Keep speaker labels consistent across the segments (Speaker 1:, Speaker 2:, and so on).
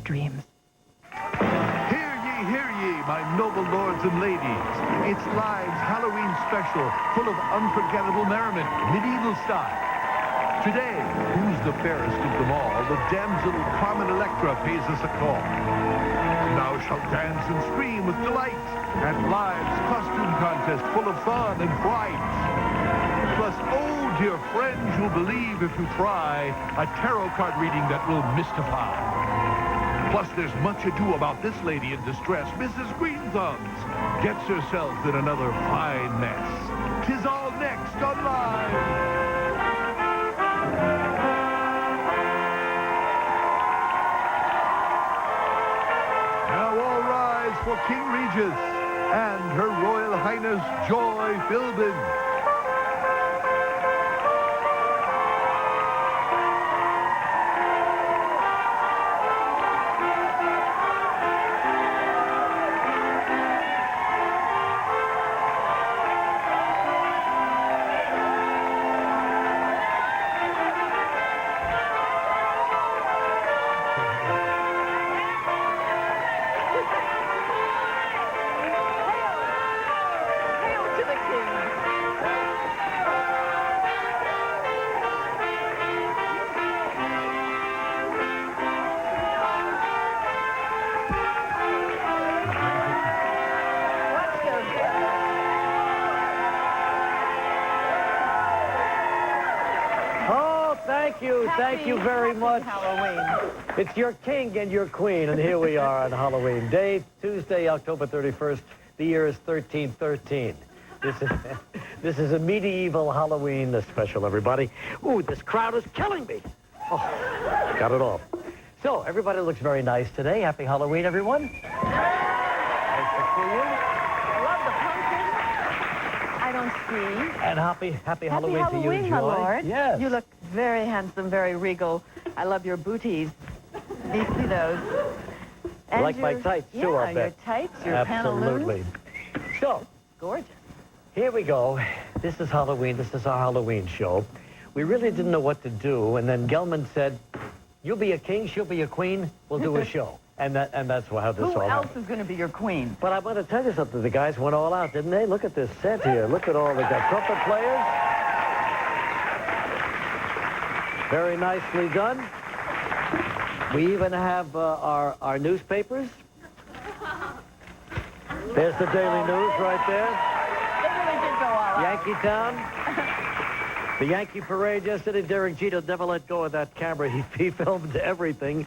Speaker 1: dreams.
Speaker 2: Hear ye, my noble lords and ladies. It's Live's Halloween special, full of unforgettable merriment, medieval style. Today, who's the fairest of them all? The damsel Carmen Electra pays us a call. Now shall dance and scream with delight at Live's costume contest full of fun and fright. Plus, oh, dear friends, you'll believe if you try a tarot card reading that will mystify. Plus, there's much ado about this lady in distress. Mrs. Green Thumbs gets herself in another fine mess. 'Tis all next on Live. Now all rise for King Regis and Her Royal Highness Joy Philbin.
Speaker 3: Thank you very much.
Speaker 1: Halloween.
Speaker 3: It's your king and your queen, and here we are on Halloween Day, Tuesday, October 31st. The year is 1313. This is a medieval Halloween special, everybody. Ooh, this crowd is killing me. Oh, got it all. So, everybody looks very nice today. Happy Halloween, everyone. Nice to see you.
Speaker 1: Love the pumpkin. I don't see.
Speaker 3: And happy Halloween to you, Joy.
Speaker 1: My lord.
Speaker 3: Yes.
Speaker 1: You look very handsome, very regal. I love your booties. You see those? And
Speaker 3: like my tights, too, I bet.
Speaker 1: Your tights, your
Speaker 3: Absolutely.
Speaker 1: pantaloons.
Speaker 3: So,
Speaker 1: Gorgeous.
Speaker 3: here we go. This is Halloween. This is our Halloween show. We really didn't know what to do, and then Gelman said, "You'll be a king, she'll be a queen. We'll do a show." And that's how this all
Speaker 1: Who else
Speaker 3: happened.
Speaker 1: is going to be your queen?
Speaker 3: But I want to tell you something. The guys went all out, didn't they? Look at this set here. Look at all the trumpet players. Very nicely done. We even have our newspapers. There's the Daily News right there.
Speaker 1: They really did go all out.
Speaker 3: Yankee Town. The Yankee Parade yesterday. Derek Jeter never let go of that camera. He filmed everything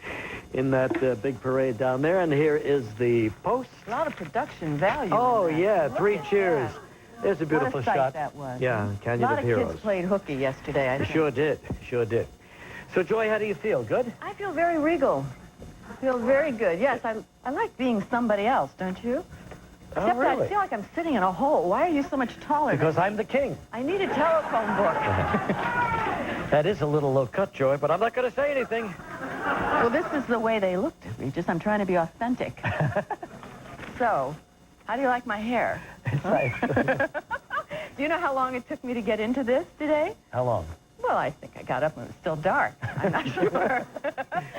Speaker 3: in that big parade down there. And here is the Post.
Speaker 1: A lot of production value.
Speaker 3: Oh,
Speaker 1: in that.
Speaker 3: yeah.
Speaker 1: Look
Speaker 3: 3
Speaker 1: at
Speaker 3: cheers.
Speaker 1: that.
Speaker 3: There's a beautiful
Speaker 1: What a sight
Speaker 3: shot.
Speaker 1: that was.
Speaker 3: Yeah, Canyon of Heroes.
Speaker 1: A lot of kids played hooky yesterday, I think.
Speaker 3: Sure did. Sure did. So, Joy, how do you feel? Good?
Speaker 1: I feel very regal. I feel very good. Yes, I like being somebody else, don't you?
Speaker 3: Oh,
Speaker 1: Except
Speaker 3: really?
Speaker 1: I feel like I'm sitting in a hole. Why are you so much taller
Speaker 3: Because
Speaker 1: than me?
Speaker 3: I'm the king.
Speaker 1: I need a telephone book.
Speaker 3: That is a little low cut, Joy, but I'm not going to say anything.
Speaker 1: Well, this is the way they looked, Regis. I'm trying to be authentic. So, how do you like my hair?
Speaker 3: It's nice.
Speaker 1: Do you know how long it took me to get into this today?
Speaker 3: How long?
Speaker 1: Well, I think I got up and it was still dark. I'm not sure.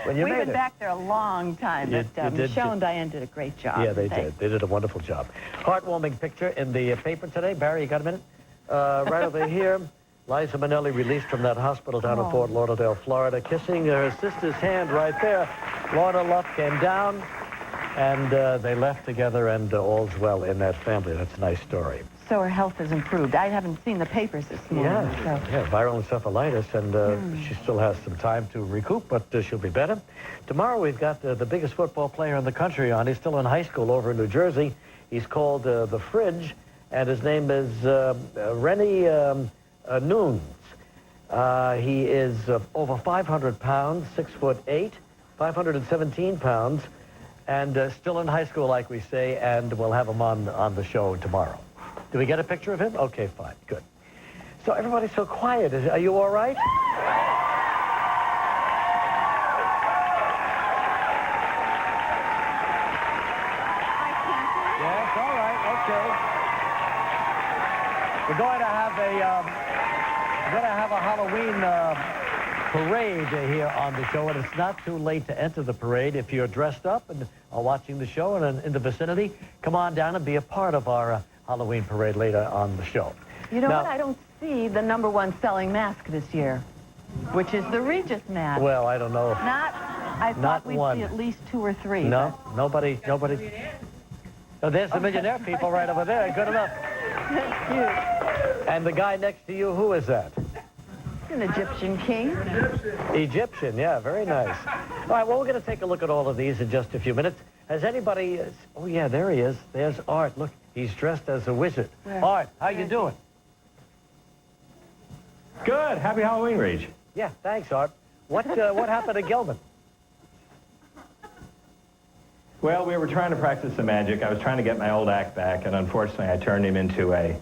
Speaker 3: Well, you
Speaker 1: We've
Speaker 3: made
Speaker 1: been
Speaker 3: it.
Speaker 1: back there a long time,
Speaker 3: You
Speaker 1: but
Speaker 3: did.
Speaker 1: Michelle and Diane did a great job.
Speaker 3: Yeah, they
Speaker 1: Thanks.
Speaker 3: did. They did a wonderful job. Heartwarming picture in the paper today. Barry, you got a minute? Right over here. Liza Minnelli released from that hospital down in Fort Lauderdale, Florida, kissing her sister's hand right there. Lorna Luff came down, and they left together, and all's well in that family. That's a nice story.
Speaker 1: So her health has improved. I haven't seen the papers this morning.
Speaker 3: Yeah, viral encephalitis, and she still has some time to recoup, but she'll be better. Tomorrow we've got the biggest football player in the country on. He's still in high school over in New Jersey. He's called the Fridge, and his name is Rennie Nunes. He is over 500 pounds, 6'8", 517 pounds, and still in high school, like we say, and we'll have him on the show tomorrow. Do we get a picture of him? Okay, fine, good. So everybody's so quiet. Are you all right? Yes, all right, okay. We're going to have a Halloween parade here on the show, and it's not too late to enter the parade. If you're dressed up and are watching the show and in the vicinity, come on down and be a part of our Halloween parade later on the show.
Speaker 1: You know
Speaker 3: Now,
Speaker 1: what? I don't see the #1 selling mask this year, which is the Regis mask.
Speaker 3: Well, I don't know.
Speaker 1: I thought
Speaker 3: Not
Speaker 1: we'd
Speaker 3: one.
Speaker 1: see at least 2 or 3.
Speaker 3: No, nobody. Oh, there's the millionaire people right over there. Good enough. And the guy next to you, who is that?
Speaker 1: An Egyptian king.
Speaker 3: Egyptian, yeah, very nice. All right, well, we're going to take a look at all of these in just a few minutes. Has anybody... Oh, yeah, there he is. There's Art. Look, he's dressed as a wizard.
Speaker 1: Where?
Speaker 3: Art, how you doing?
Speaker 4: Good. Happy Halloween, Rage.
Speaker 3: Yeah, thanks, Art. What happened to Gelman?
Speaker 4: Well, we were trying to practice the magic. I was trying to get my old act back, and unfortunately, I turned him into a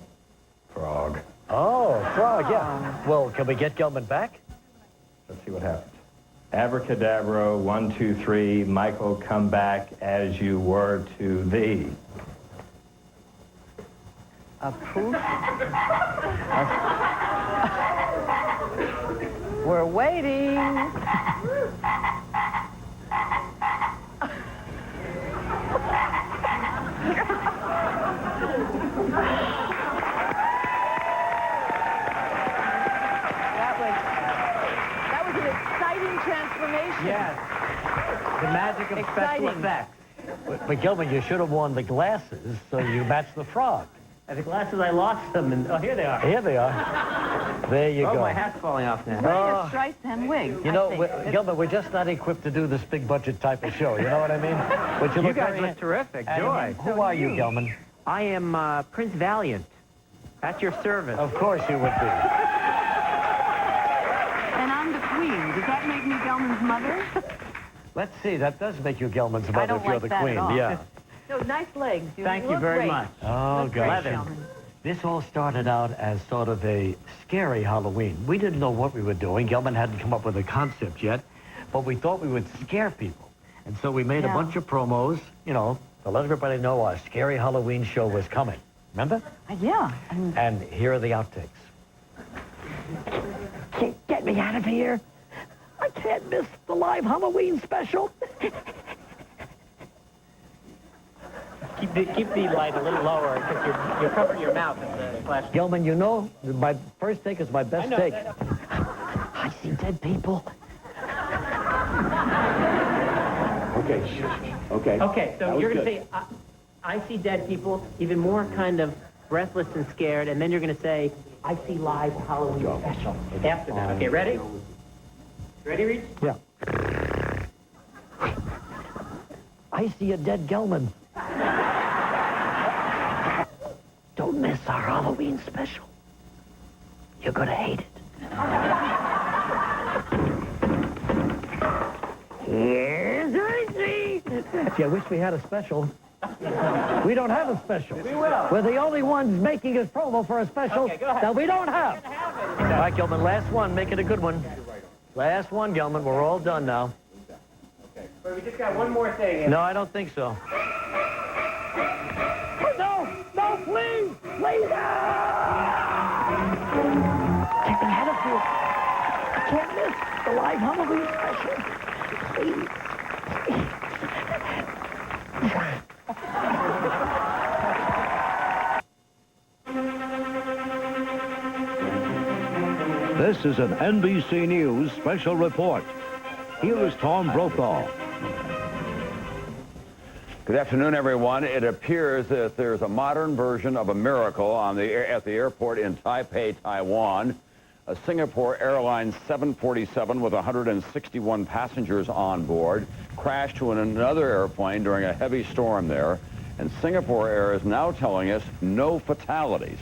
Speaker 4: frog.
Speaker 3: Oh, frog, yeah. Well, can we get Gelman back?
Speaker 4: Let's see what happens. Abracadabra, 1, 2, 3. Michael, come back as you were to thee.
Speaker 1: A poof. We're waiting. That was an exciting transformation.
Speaker 5: Yes. The magic of special
Speaker 1: Exciting.
Speaker 5: effects.
Speaker 3: But Gelman, you should have worn the glasses so you match the frog.
Speaker 5: And the glasses, I lost them, and oh, here they are.
Speaker 3: Here they are. There you
Speaker 5: Oh,
Speaker 3: go.
Speaker 5: my hat's falling off now.
Speaker 1: Wearing a Streisand wig.
Speaker 3: You know,
Speaker 1: I think.
Speaker 3: Gelman, we're just not equipped to do this big budget type of show. You know what I mean? But
Speaker 5: You
Speaker 3: look
Speaker 5: guys
Speaker 3: very-
Speaker 5: look terrific.
Speaker 3: and
Speaker 5: Joy.
Speaker 3: Who are you, Gelman?
Speaker 5: I am Prince Valiant. At your service.
Speaker 3: Of course you would be.
Speaker 1: And I'm the queen. Does that make me Gelman's mother?
Speaker 3: Let's see. That does make you Gelman's mother
Speaker 1: don't
Speaker 3: if you're
Speaker 1: like
Speaker 3: the
Speaker 1: that at
Speaker 3: queen.
Speaker 1: all.
Speaker 3: Yeah.
Speaker 1: No, nice legs.
Speaker 5: Thank you
Speaker 1: look
Speaker 5: very
Speaker 1: great.
Speaker 5: much.
Speaker 3: Oh,
Speaker 1: Look great,
Speaker 3: gosh.
Speaker 1: Gelman.
Speaker 3: This all started out as sort of a scary Halloween. We didn't know what we were doing. Gelman hadn't come up with a concept yet, but we thought we would scare people. And so we made a
Speaker 1: Yeah.
Speaker 3: bunch of promos, you know, to let everybody know our scary Halloween show was coming. Remember?
Speaker 1: Yeah.
Speaker 3: And here are the outtakes. Get me out of here. I can't miss the live Halloween special.
Speaker 5: Keep the light a little lower, because you're covering your mouth at the flash.
Speaker 3: Gelman, you know, my first take is my best take. I see dead people.
Speaker 4: Okay. Okay.
Speaker 5: Okay, so you're going to say, I see dead people, even more kind of breathless and scared, and then you're going to say, I see live Halloween special. After that. Okay, ready? Ready, Reach?
Speaker 3: Yeah. I see a dead Gelman. Don't miss our Halloween special. You're gonna hate it. Here's Regis. Gee, I wish we had a special. We don't have a special.
Speaker 5: We will.
Speaker 3: We're the only ones making his promo for a special
Speaker 5: Okay, go ahead.
Speaker 3: that we don't have. All right, Gelman, last one. Make it a good one. Last one, Gelman. We're all done now.
Speaker 5: But we just got one more thing.
Speaker 3: No, I don't think so. No, please! Later! Get me out of here. I can't miss the live Halloween special.
Speaker 6: This is an NBC News special report. Here is Tom Brokaw.
Speaker 7: Good afternoon, everyone. It appears that there's a modern version of a miracle at the airport in Taipei, Taiwan. A Singapore Airlines 747 with 161 passengers on board crashed to another airplane during a heavy storm there. And Singapore Air is now telling us no fatalities.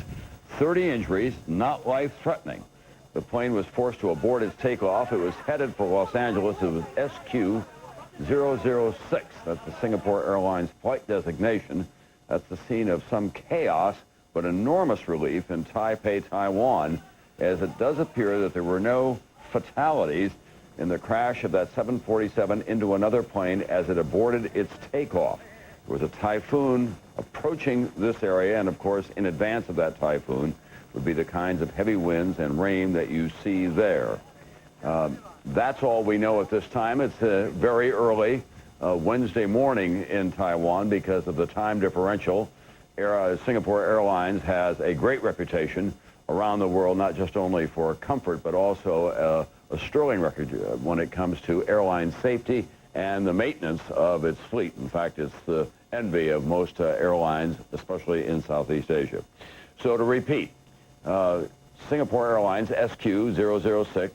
Speaker 7: 30 injuries, not life-threatening. The plane was forced to abort its takeoff. It was headed for Los Angeles. It was SQ 006. That's the Singapore Airlines flight designation. That's the scene of some chaos, but enormous relief in Taipei, Taiwan, as it does appear that there were no fatalities in the crash of that 747 into another plane as it aborted its takeoff. There was a typhoon approaching this area, and of course, in advance of that typhoon would be the kinds of heavy winds and rain that you see there. That's all we know at this time. It's very early Wednesday morning in Taiwan because of the time differential. Singapore Airlines has a great reputation around the world, not just only for comfort, but also a sterling record when it comes to airline safety and the maintenance of its fleet. In fact, it's the envy of most airlines, especially in Southeast Asia. So to repeat, Singapore Airlines SQ006,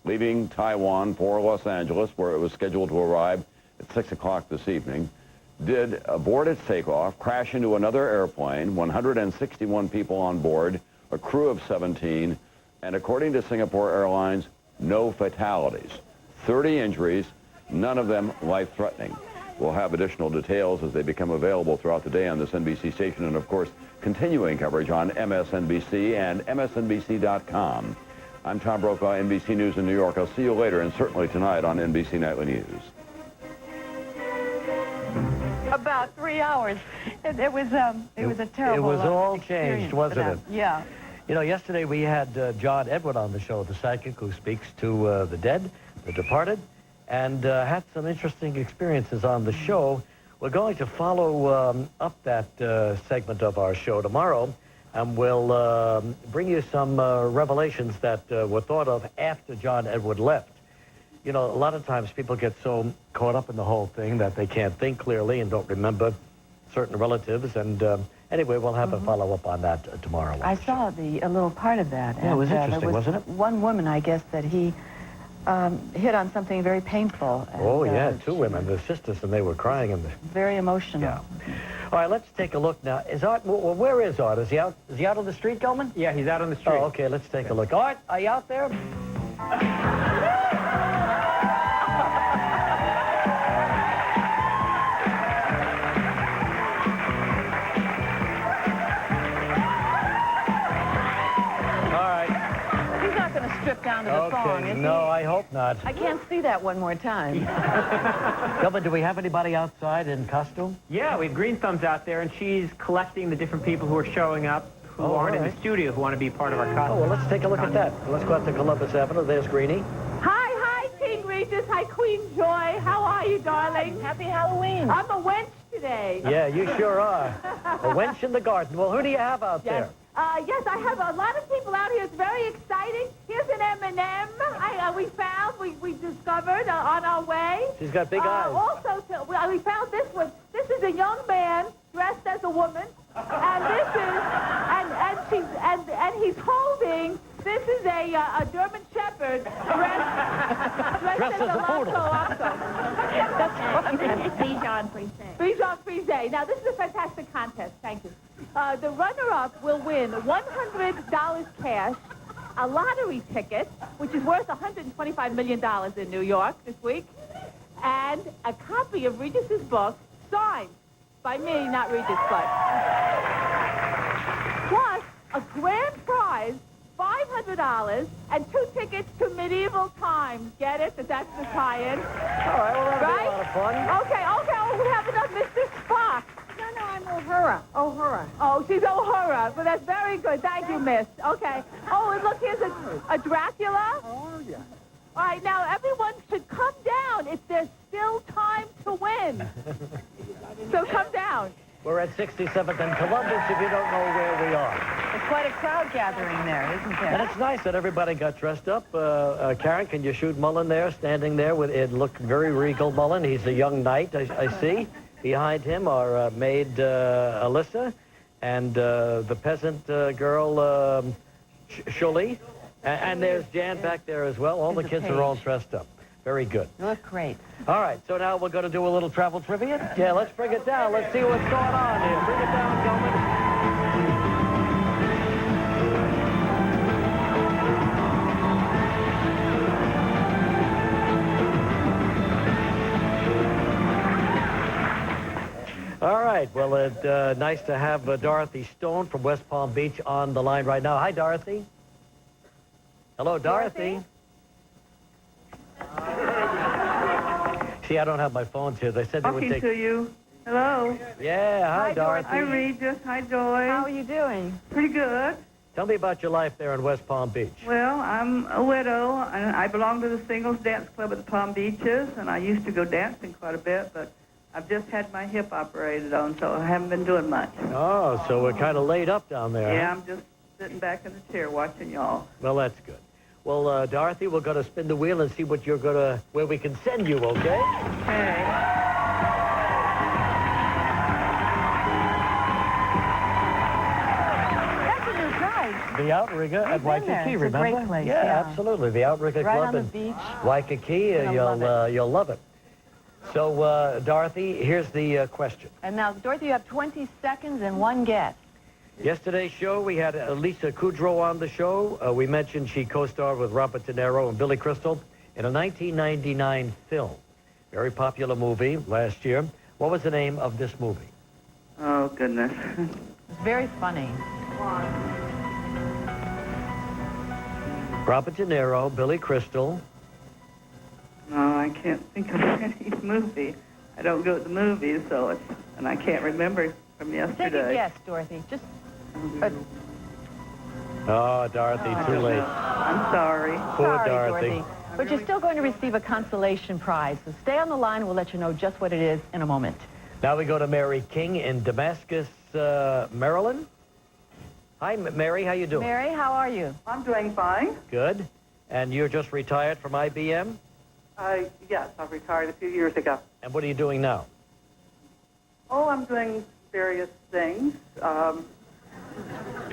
Speaker 7: leaving Taiwan for Los Angeles, where it was scheduled to arrive at 6 o'clock this evening, did abort its takeoff, crash into another airplane, 161 people on board, a crew of 17, and according to Singapore Airlines, no fatalities. 30 injuries, none of them life-threatening. We'll have additional details as they become available throughout the day on this NBC station, and of course, continuing coverage on MSNBC and MSNBC.com. I'm Tom Brokaw, NBC News in New York. I'll see you later, and certainly tonight on NBC Nightly News.
Speaker 1: About 3 hours. It was a terrible.
Speaker 3: It was all
Speaker 1: experience
Speaker 3: changed,
Speaker 1: for
Speaker 3: wasn't
Speaker 1: them.
Speaker 3: it?
Speaker 1: Yeah.
Speaker 3: You know, yesterday we had John Edward on the show, the psychic who speaks to the dead, the departed, and had some interesting experiences on the show. We're going to follow up that segment of our show tomorrow, and we'll bring you some revelations that were thought of after John Edward left. You know, a lot of times people get so caught up in the whole thing that they can't think clearly and don't remember certain relatives. And anyway, we'll have a follow-up on that tomorrow.
Speaker 1: I saw a little part of that.
Speaker 3: Yeah, it was interesting,
Speaker 1: there was
Speaker 3: wasn't it?
Speaker 1: One woman, I guess, that he hit on something very painful. And,
Speaker 3: Oh, yeah, two women, the sisters, and they were crying.
Speaker 1: Very emotional.
Speaker 3: Yeah. All right, let's take a look now. Is Art, well, where is Art? Is he out on the street, Goldman?
Speaker 5: Yeah, he's out on the street.
Speaker 3: Oh, okay, let's take a look. Art, are you out there?
Speaker 1: Strip down to the thong, is
Speaker 3: no,
Speaker 1: he?
Speaker 3: I hope not.
Speaker 1: I can't see that one more time.
Speaker 3: Gilbert, do we have anybody outside in costume?
Speaker 5: Yeah, we have Green Thumb's out there, and she's collecting the different people who are showing up who aren't in the studio, who want to be part of our costume.
Speaker 3: Oh, well, let's take a look at that. Let's go out to Columbus Avenue. There's Greenie.
Speaker 8: Hi, King Regis. Hi, Queen Joy. How are you, darling?
Speaker 1: Happy Halloween.
Speaker 8: I'm a wench today.
Speaker 3: Yeah, you sure are. A wench in the garden. Well, who do you have out there?
Speaker 8: Yes, I have a lot of people out here. It's very exciting. Here's an M&M we discovered on our way.
Speaker 3: She's got big eyes.
Speaker 8: Also, we found this one. This is a young man dressed as a woman, and this is, and he's holding. This is a German Shepherd dressed as a poodle.
Speaker 1: That's funny.
Speaker 8: Bichon Frise. Bichon Frise. Now, this is a fantastic contest. Thank you. The runner-up will win $100 cash, a lottery ticket, which is worth $125 million in New York this week, and a copy of Regis's book, signed by me, not Regis, but. Plus, a grand prize, $500, and 2 tickets to Medieval Times. Get it? That's the tie-in.
Speaker 3: All right, well, that'll be a lot of fun.
Speaker 8: Okay. Oh, we have enough Mr. Spock.
Speaker 1: No, I'm O'Hara.
Speaker 8: Oh, she's O'Hara. But that's very good. Thank you, miss. Okay. Oh, and look, here's a Dracula. Oh, yeah. All right, now everyone should come down. There's still time to win. So come down.
Speaker 3: We're at 67th and Columbus, if you don't know where we are.
Speaker 1: There's quite a crowd gathering there, isn't there?
Speaker 3: And it's nice that everybody got dressed up. Karen, can you shoot Mullen there, standing there with it? Looked very regal, Mullen. He's a young knight, I see. Behind him are maid Alyssa and the peasant girl Shuli. And there's Jan back there as well. All the kids are all dressed up. Very good.
Speaker 1: You look great.
Speaker 3: All right, so now we're going to do a little travel trivia. Yeah, let's bring it down. Let's see what's going on here. Bring it down, gentlemen. All right, well, it's nice to have Dorothy Stone from West Palm Beach on the line right now. Hi, Dorothy. Hello, Dorothy. See, I don't have my phones here. They said they would take...
Speaker 9: Talking to you. Hello.
Speaker 3: Yeah, hi, Dorothy.
Speaker 9: Hi, Regis. Hi, Joy.
Speaker 1: How are you doing?
Speaker 9: Pretty good.
Speaker 3: Tell me about your life there in West Palm Beach.
Speaker 9: Well, I'm a widow, and I belong to the Singles Dance Club at the Palm Beaches, and I used to go dancing quite a bit, but I've just had my hip operated on, so I haven't been doing much.
Speaker 3: Oh, so we're kind of laid up down there.
Speaker 9: Yeah,
Speaker 3: Huh?
Speaker 9: I'm just sitting back in the chair watching y'all.
Speaker 3: Well, that's good. Well, Dorothy, we're going to spin the wheel and see what you're going to, where we can send you, okay?
Speaker 9: Okay.
Speaker 3: The Outrigger at Waikiki,
Speaker 1: It's a
Speaker 3: remember?
Speaker 1: great place,
Speaker 3: Yeah,
Speaker 1: yeah.
Speaker 3: absolutely. The Outrigger
Speaker 1: Right
Speaker 3: Club
Speaker 1: on
Speaker 3: in
Speaker 1: the beach.
Speaker 3: Waikiki. You'll love it. So, Dorothy, here's the question.
Speaker 1: And now, Dorothy, you have 20 seconds and one guess.
Speaker 3: Yesterday's show, we had Lisa Kudrow on the show. We mentioned she co-starred with Robert De Niro and Billy Crystal in a 1999 film. Very popular movie last year. What was the name of this movie?
Speaker 9: Oh, goodness.
Speaker 1: It's very funny.
Speaker 3: Robert De Niro, Billy Crystal.
Speaker 9: No, I can't think of any movie. I don't go to the movies, and I can't remember from yesterday.
Speaker 1: Take a guess, Dorothy. Just...
Speaker 3: Oh, Dorothy, too late.
Speaker 9: I'm sorry.
Speaker 3: Poor
Speaker 1: Sorry,
Speaker 3: Dorothy.
Speaker 1: But you're still going to receive a consolation prize. So stay on the line. We'll let you know just what it is in a moment.
Speaker 3: Now we go to Mary King in Damascus, Maryland. Hi, Mary. How you doing?
Speaker 1: Mary, how are you?
Speaker 9: I'm doing fine.
Speaker 3: Good. And you're just retired from IBM?
Speaker 9: Yes, I retired a few years ago.
Speaker 3: And what are you doing now?
Speaker 9: Oh, I'm doing various things.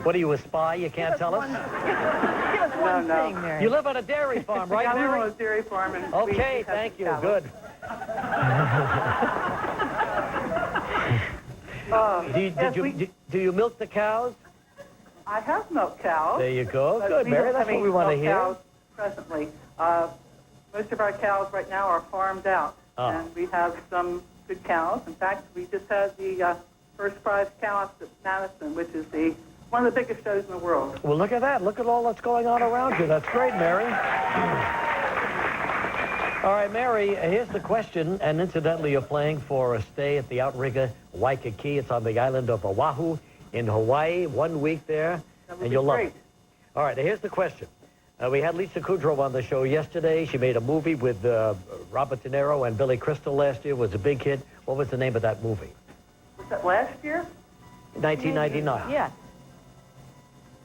Speaker 3: What are you, a spy? You can't tell us?
Speaker 1: Give us one
Speaker 9: No.
Speaker 1: thing, Mary.
Speaker 3: You live on a dairy farm, right,
Speaker 9: I live on
Speaker 3: Mary?
Speaker 9: a dairy farm. And
Speaker 3: Okay,
Speaker 9: we
Speaker 3: thank you.
Speaker 9: have
Speaker 3: Good. Do you milk the cows?
Speaker 9: I have milk cows.
Speaker 3: There you go.
Speaker 9: but
Speaker 3: Good,
Speaker 9: we
Speaker 3: Mary.
Speaker 9: don't
Speaker 3: That's
Speaker 9: have
Speaker 3: what
Speaker 9: any
Speaker 3: we want to
Speaker 9: milk
Speaker 3: hear.
Speaker 9: Cows presently. Most of our cows right now are farmed out, and we have some good cows. In fact, we just had the first prize cow at Madison, which is one of the biggest shows in the world.
Speaker 3: Well, look at that. Look at all that's going on around you. That's great, Mary. All right, Mary, here's the question. And incidentally, you're playing for a stay at the Outrigger Waikiki. It's on the island of Oahu in Hawaii. 1 week there, and you'll love it. All right, here's the question. We had Lisa Kudrow on the show yesterday. She made a movie with Robert De Niro and Billy Crystal last year. It was a big hit. What was the name of that movie?
Speaker 9: Was that last year?
Speaker 3: 1999.
Speaker 1: Yes.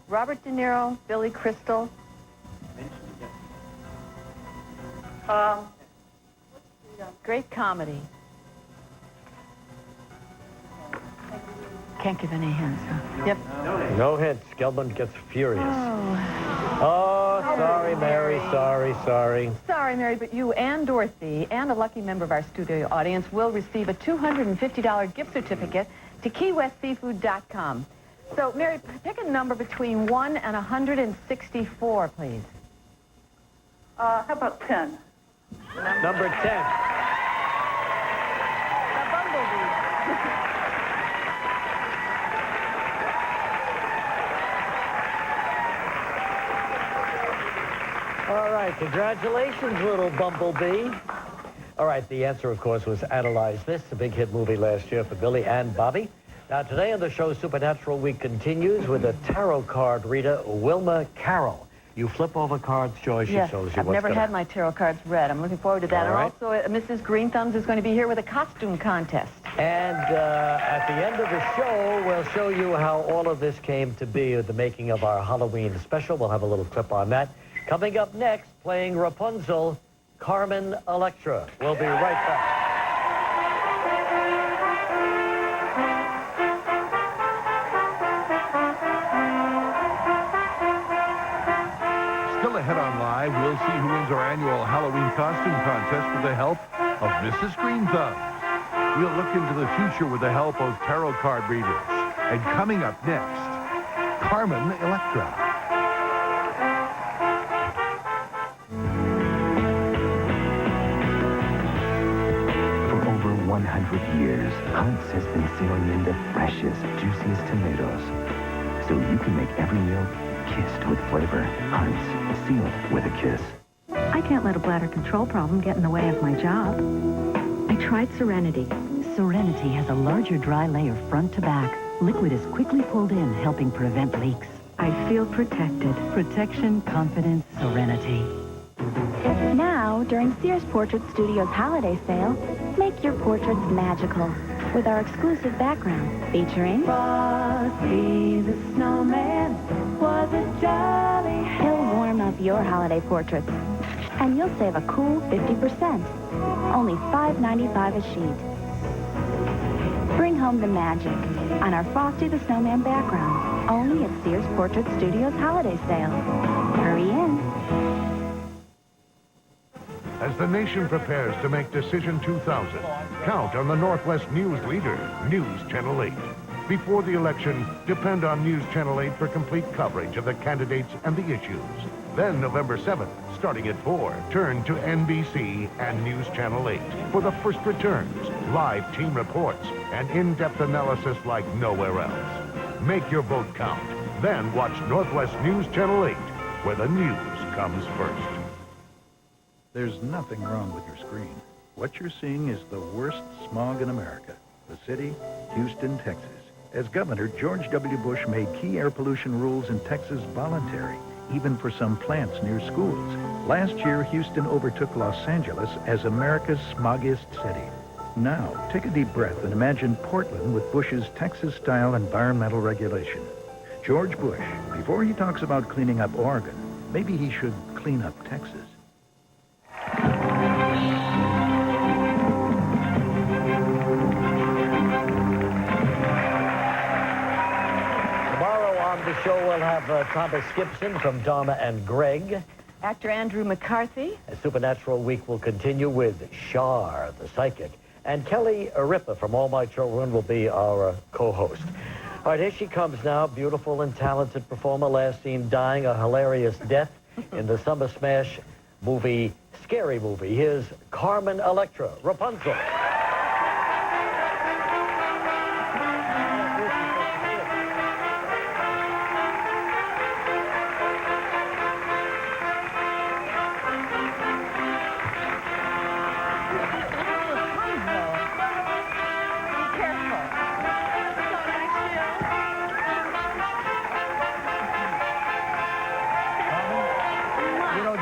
Speaker 1: Robert De Niro, Billy Crystal. Great comedy. Can't give any hints, huh? Yep.
Speaker 3: No hints. Gelman gets furious.
Speaker 1: Oh.
Speaker 3: Oh, sorry, Mary. Sorry.
Speaker 1: Sorry, Mary, but you and Dorothy and a lucky member of our studio audience will receive a $250 gift certificate to KeyWestSeafood.com. So, Mary, pick a number between 1 and 164, please.
Speaker 9: How about 10?
Speaker 3: Number 10.
Speaker 1: The bumblebee.
Speaker 3: All right, congratulations, little bumblebee. All right, the answer, of course, was Analyze This, a big hit movie last year for Billy and Bobby. Now, today on the show, Supernatural Week continues with a tarot card reader, Wilma Carroll. You flip over cards, Joy, she
Speaker 1: Yes,
Speaker 3: shows you
Speaker 1: I've
Speaker 3: what's
Speaker 1: never
Speaker 3: gonna...
Speaker 1: had my tarot cards read. I'm looking forward to that.
Speaker 3: All right.
Speaker 1: And also, Mrs. Green Thumbs is going to be here with a costume contest.
Speaker 3: And at the end of the show, we'll show you how all of this came to be, the making of our Halloween special. We'll have a little clip on that. Coming up next, playing Rapunzel, Carmen Electra. We'll be right back.
Speaker 2: Still ahead on Live, we'll see who wins our annual Halloween costume contest with the help of Mrs. Green Thumbs. We'll look into the future with the help of tarot card readers. And coming up next, Carmen Electra.
Speaker 10: For over 100 years, Hunt's has been sealing in the freshest, juiciest tomatoes. So you can make every meal kissed with flavor. Hunt's, sealed with a kiss.
Speaker 11: I can't let a bladder control problem get in the way of my job. I tried Serenity. Serenity has a larger dry layer front to back. Liquid is quickly pulled in, helping prevent leaks. I feel protected.
Speaker 12: Protection, confidence, serenity.
Speaker 13: Now, during Sears Portrait Studios holiday sale, make your portraits magical with our exclusive background featuring Frosty the Snowman was a jolly. He'll warm up your holiday portraits, and you'll save a cool 50%. Only $5.95 a sheet. Bring home the magic on our Frosty the Snowman background, only at Sears Portrait Studios holiday sale. Hurry in.
Speaker 2: As the nation prepares to make Decision 2000, count on the Northwest News leader, News Channel 8. Before the election, depend on News Channel 8 for complete coverage of the candidates and the issues. Then November 7th, starting at 4, turn to NBC and News Channel 8 for the first returns, live team reports, and in-depth analysis like nowhere else. Make your vote count. Then watch Northwest News Channel 8, where the news comes first.
Speaker 14: There's nothing wrong with your screen. What you're seeing is the worst smog in America. The city, Houston, Texas. As governor, George W. Bush made key air pollution rules in Texas voluntary, even for some plants near schools. Last year, Houston overtook Los Angeles as America's smoggiest city. Now, take a deep breath and imagine Portland with Bush's Texas-style environmental regulation. George Bush, before he talks about cleaning up Oregon, maybe he should clean up Texas.
Speaker 3: Tomorrow on the show, we'll have Thomas Gibson from Dharma and Greg.
Speaker 1: Actor Andrew McCarthy.
Speaker 3: A Supernatural Week will continue with Shar, the psychic. And Kelly Aripa from All My Children will be our co-host. All right, here she comes now, beautiful and talented performer, last seen dying a hilarious death in the Summer Smash movie, Scary Movie. Here's Carmen Electra, Rapunzel.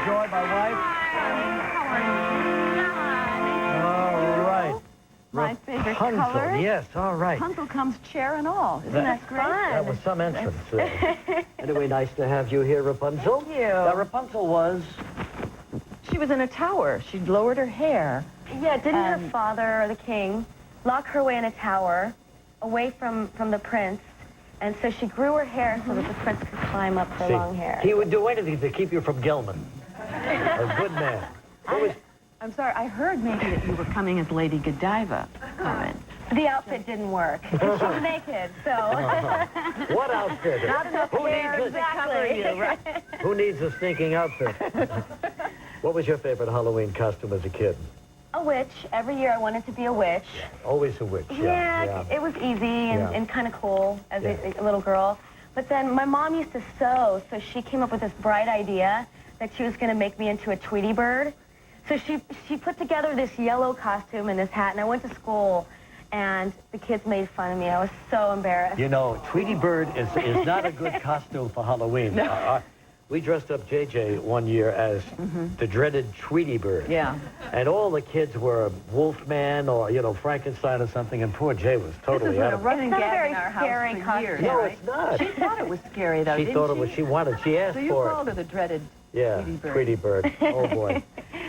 Speaker 3: Joy, my wife. All right.
Speaker 1: My favorite
Speaker 3: Rapunzel,
Speaker 1: color.
Speaker 3: yes, all right.
Speaker 1: Rapunzel comes chair and all. Isn't that great?
Speaker 3: That was some entrance. Anyway, nice to have you here, Rapunzel.
Speaker 1: Thank you.
Speaker 3: Now, Rapunzel was...
Speaker 1: She was in a tower. She'd lowered her hair.
Speaker 15: Yeah, didn't her father, or the king, lock her away in a tower, away from the prince? And so she grew her hair so that the prince could climb up her long hair.
Speaker 3: He would do anything to keep you from Gilman. A good man.
Speaker 1: I'm sorry, I heard maybe that you were coming as Lady Godiva, Carmen.
Speaker 15: The outfit didn't work. She was naked, so...
Speaker 3: What outfit?
Speaker 15: Not enough hair to cover you, right?
Speaker 3: Who needs a stinking outfit? What was your favorite Halloween costume as a kid?
Speaker 15: A witch. Every year I wanted to be a witch.
Speaker 3: Always a witch,
Speaker 15: Yeah, it was easy and kind of cool as a little girl. But then my mom used to sew, so she came up with this bright idea that she was going to make me into a Tweety bird. So she put together this yellow costume and this hat, and I went to school, and the kids made fun of me. I was so embarrassed.
Speaker 3: You know, Tweety bird is not a good costume for Halloween.
Speaker 1: No.
Speaker 3: We dressed up JJ one year as the dreaded Tweety bird.
Speaker 1: Yeah.
Speaker 3: And all the kids were Wolfman or, you know, Frankenstein or something, and poor Jay was totally out of it.
Speaker 1: Running
Speaker 15: It's not a
Speaker 1: gag
Speaker 15: very
Speaker 1: in our
Speaker 15: scary
Speaker 1: house for years.
Speaker 3: No,
Speaker 15: right?
Speaker 3: it's not.
Speaker 1: She thought it was scary, though,
Speaker 3: She
Speaker 1: didn't
Speaker 3: thought it was, she wanted, she asked
Speaker 1: So you
Speaker 3: for
Speaker 1: called
Speaker 3: it.
Speaker 1: her the dreaded Tweety bird.
Speaker 3: Tweety bird. Oh, boy.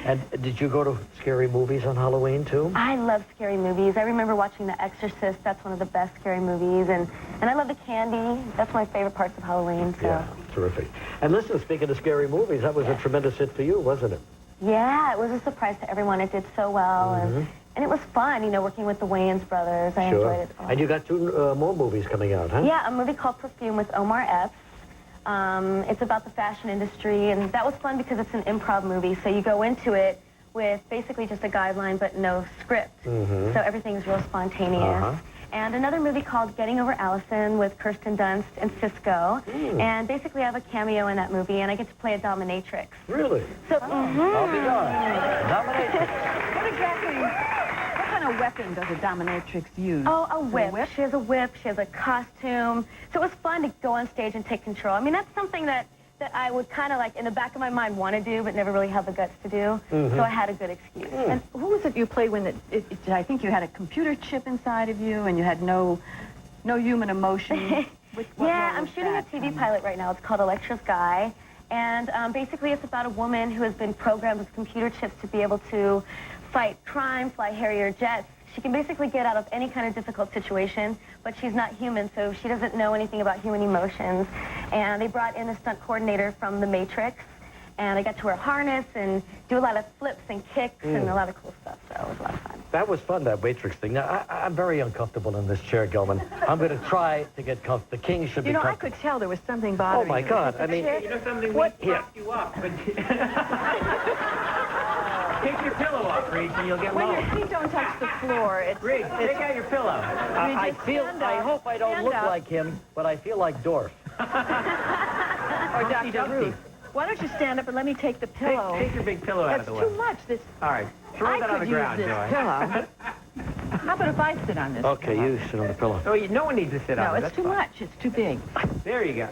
Speaker 3: And did you go to scary movies on Halloween, too?
Speaker 15: I love scary movies. I remember watching The Exorcist. That's one of the best scary movies. And I love the candy. That's my favorite parts of Halloween. So.
Speaker 3: Yeah, terrific. And listen, speaking of scary movies, that was a tremendous hit for you, wasn't it?
Speaker 15: Yeah, it was a surprise to everyone. It did so well. And it was fun, you know, working with the Wayans brothers. I enjoyed it.
Speaker 3: And you got 2 more movies coming out, huh?
Speaker 15: Yeah, a movie called Perfume with Omar Epps. It's about the fashion industry, and that was fun because it's an improv movie, so you go into it with basically just a guideline but no script. So everything's real spontaneous. And another movie called Getting Over Allison with Kirsten Dunst and Cisco. And basically I have a cameo in that movie, and I get to play a dominatrix.
Speaker 3: Really?
Speaker 15: So,
Speaker 3: I'll be darned. Dominatrix.
Speaker 1: What exactly, what kind kind of weapon does a dominatrix use?
Speaker 15: Oh, a whip. She has a whip. She has a costume. So it was fun to go on stage and take control. I mean, that's something that I would kind of like in the back of my mind want to do, but never really have the guts to do. So I had a good excuse.
Speaker 1: And who was it you played when I think you had a computer chip inside of you and you had no human emotion?
Speaker 15: Yeah, I'm shooting a TV pilot right now. It's called Electra's Guy. And basically it's about a woman who has been programmed with computer chips to be able to fight crime, fly Harrier jets. She can basically get out of any kind of difficult situation, but she's not human, so she doesn't know anything about human emotions. And they brought in a stunt coordinator from The Matrix, and I got to wear a harness and do a lot of flips and kicks and a lot of cool stuff, so it was a lot of fun.
Speaker 3: That was fun, that Matrix thing. Now, I'm very uncomfortable in this chair, Gilman. I'm going to try to get comfortable. The king should be comfortable.
Speaker 1: I could tell there was something bothering you.
Speaker 3: Oh, my God. I mean...
Speaker 5: You know something? What? We propped you up. But take your pillow off, Regis, and you'll get low.
Speaker 1: When your feet don't touch the floor, it's...
Speaker 5: Regis, take out your pillow.
Speaker 3: I hope I don't look like him, but I feel like Dorf.
Speaker 1: Or Dr. Ruth. Why don't you stand up and let me take the pillow?
Speaker 5: Take your big pillow out of the way.
Speaker 1: That's too much.
Speaker 5: All right. Throw that on the ground, Joy.
Speaker 1: Pillow. How about if I sit on this?
Speaker 3: Okay, you sit on the pillow.
Speaker 5: Oh, no one needs to sit on it.
Speaker 1: No, it's too much. It's too big.
Speaker 5: There you go.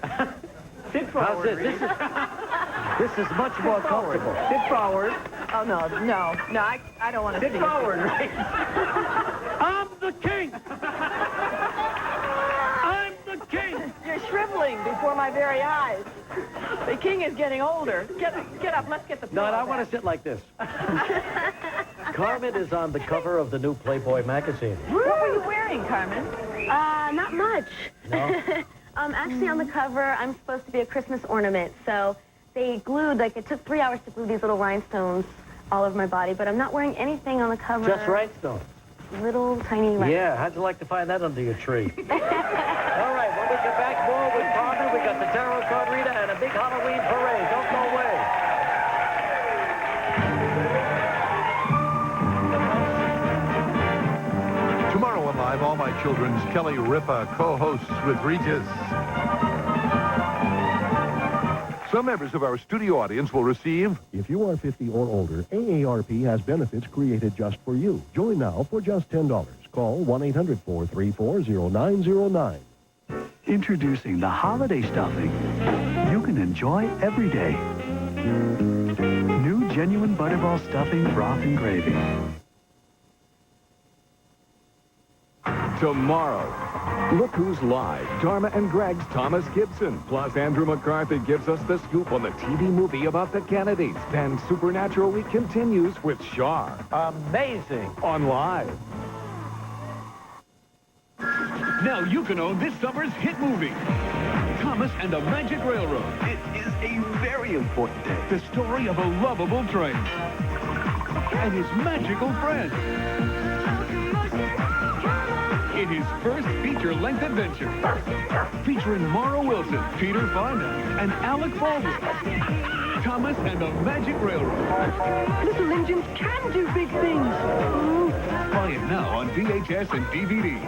Speaker 5: Sit forward.
Speaker 3: How's this? This is much more comfortable.
Speaker 5: Sit forward.
Speaker 1: Oh, no, I don't want to
Speaker 5: sit forward, right?
Speaker 3: I'm the king! I'm the king!
Speaker 1: You're shriveling before my very eyes. The king is getting older. Get up. Let's get the pillow.
Speaker 3: No, I want to sit like this. Carmen is on the cover of the new Playboy magazine.
Speaker 1: What were you wearing, Carmen?
Speaker 15: Not much.
Speaker 3: No?
Speaker 15: Actually, on the cover, I'm supposed to be a Christmas ornament, so they glued, like, it took 3 hours to glue these little rhinestones all over my body, but I'm not wearing anything on the cover.
Speaker 3: Just rhinestones?
Speaker 15: Little tiny rhinestones.
Speaker 3: Yeah, how'd you like to find that under your tree? All right, when we get back more with Carmen, we got the tarot card reader and a big Halloween parade. Don't go away.
Speaker 2: Tomorrow on Live, All My Children's Kelly Ripa co-hosts with Regis. Some members of our studio audience will receive...
Speaker 16: If you are 50 or older, AARP has benefits created just for you. Join now for just $10. Call 1-800-434-0909.
Speaker 17: Introducing the holiday stuffing you can enjoy every day. New genuine Butterball stuffing, broth, and gravy.
Speaker 18: Tomorrow, look who's live. Dharma and Greg's Thomas Gibson. Plus, Andrew McCarthy gives us the scoop on the TV movie about the Kennedys. Then Supernatural Week continues with Shar.
Speaker 3: Amazing.
Speaker 18: On Live.
Speaker 6: Now you can own this summer's hit movie, Thomas and the Magic Railroad.
Speaker 17: It is a very important day.
Speaker 6: The story of a lovable train and his magical friend. In his first feature-length adventure, featuring Maura Wilson, Peter Fonda, and Alec Baldwin. Thomas and the Magic Railroad.
Speaker 1: Little engines can do big things.
Speaker 6: Buy it now on VHS and DVD.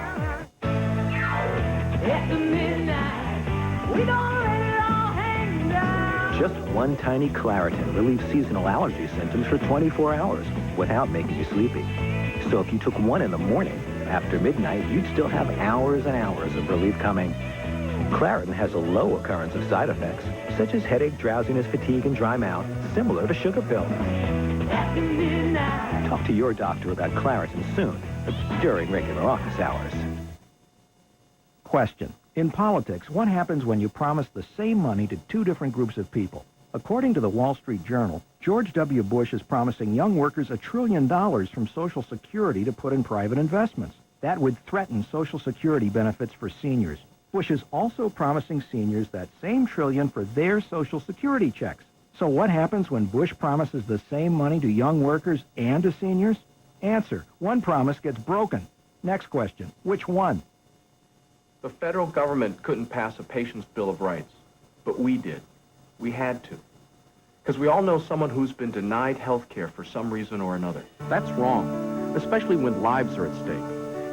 Speaker 1: After midnight, we don't let it all hang down.
Speaker 10: Just one tiny Claritin relieves seasonal allergy symptoms for 24 hours without making you sleepy. So if you took one in the morning, after midnight, you'd still have hours and hours of relief coming. Claritin has a low occurrence of side effects, such as headache, drowsiness, fatigue, and dry mouth, similar to sugar pill. Talk to your doctor about Claritin soon, during regular office hours.
Speaker 14: Question. In politics, what happens when you promise the same money to two different groups of people? According to the Wall Street Journal, George W. Bush is promising young workers $1 trillion from Social Security to put in private investments. That would threaten Social Security benefits for seniors. Bush is also promising seniors that same $1 trillion for their Social Security checks. So what happens when Bush promises the same money to young workers and to seniors? Answer. One promise gets broken. Next question. Which one?
Speaker 19: The federal government couldn't pass a patient's Bill of Rights, but we did. We had to. Because we all know someone who's been denied health care for some reason or another. That's wrong, especially when lives are at stake.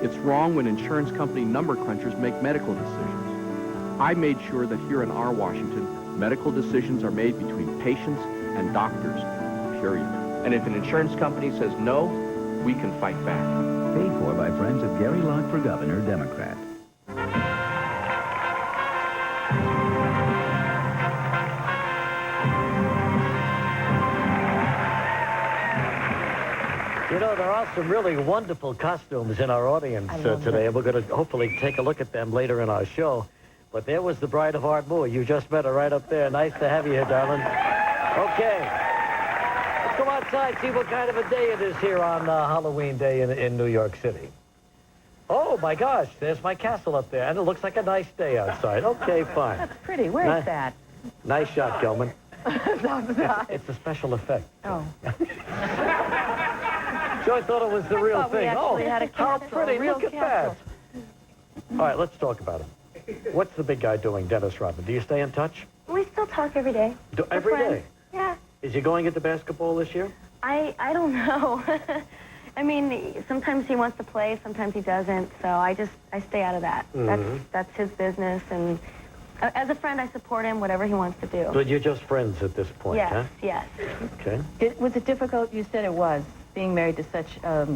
Speaker 19: It's wrong when insurance company number crunchers make medical decisions. I made sure that here in our Washington, medical decisions are made between patients and doctors, period. And if an insurance company says no, we can fight back.
Speaker 17: Paid for by friends of Gary Locke for Governor, Democrat.
Speaker 3: You know, there are some really wonderful costumes in our audience today, and we're going to hopefully take a look at them later in our show. But there was the Bride of Art Moore. You just met her right up there. Nice to have you here, darling. Okay. Let's go outside, see what kind of a day it is here on Halloween Day in New York City. Oh, my gosh, there's my castle up there, and it looks like a nice day outside. Okay, fine.
Speaker 1: That's pretty. Where's that?
Speaker 3: Nice shot, Gelman.
Speaker 1: Outside.
Speaker 3: It's a special effect.
Speaker 1: Oh.
Speaker 3: Joy thought it was the real thing.
Speaker 1: Oh,
Speaker 3: How pretty. Look at that. All right, let's talk about him. What's the big guy doing, Dennis Rodman? Do you stay in touch?
Speaker 15: We still talk every day.
Speaker 3: Every day?
Speaker 15: Yeah.
Speaker 3: Is he going into basketball this year?
Speaker 15: I don't know. I mean, sometimes he wants to play, sometimes he doesn't. So I stay out of that. That's his business, and as a friend, I support him, whatever he wants to do.
Speaker 3: But you're just friends at this point,
Speaker 15: yes,
Speaker 3: huh?
Speaker 15: Yes.
Speaker 3: Okay.
Speaker 1: Was it difficult? You said it was, being married to such a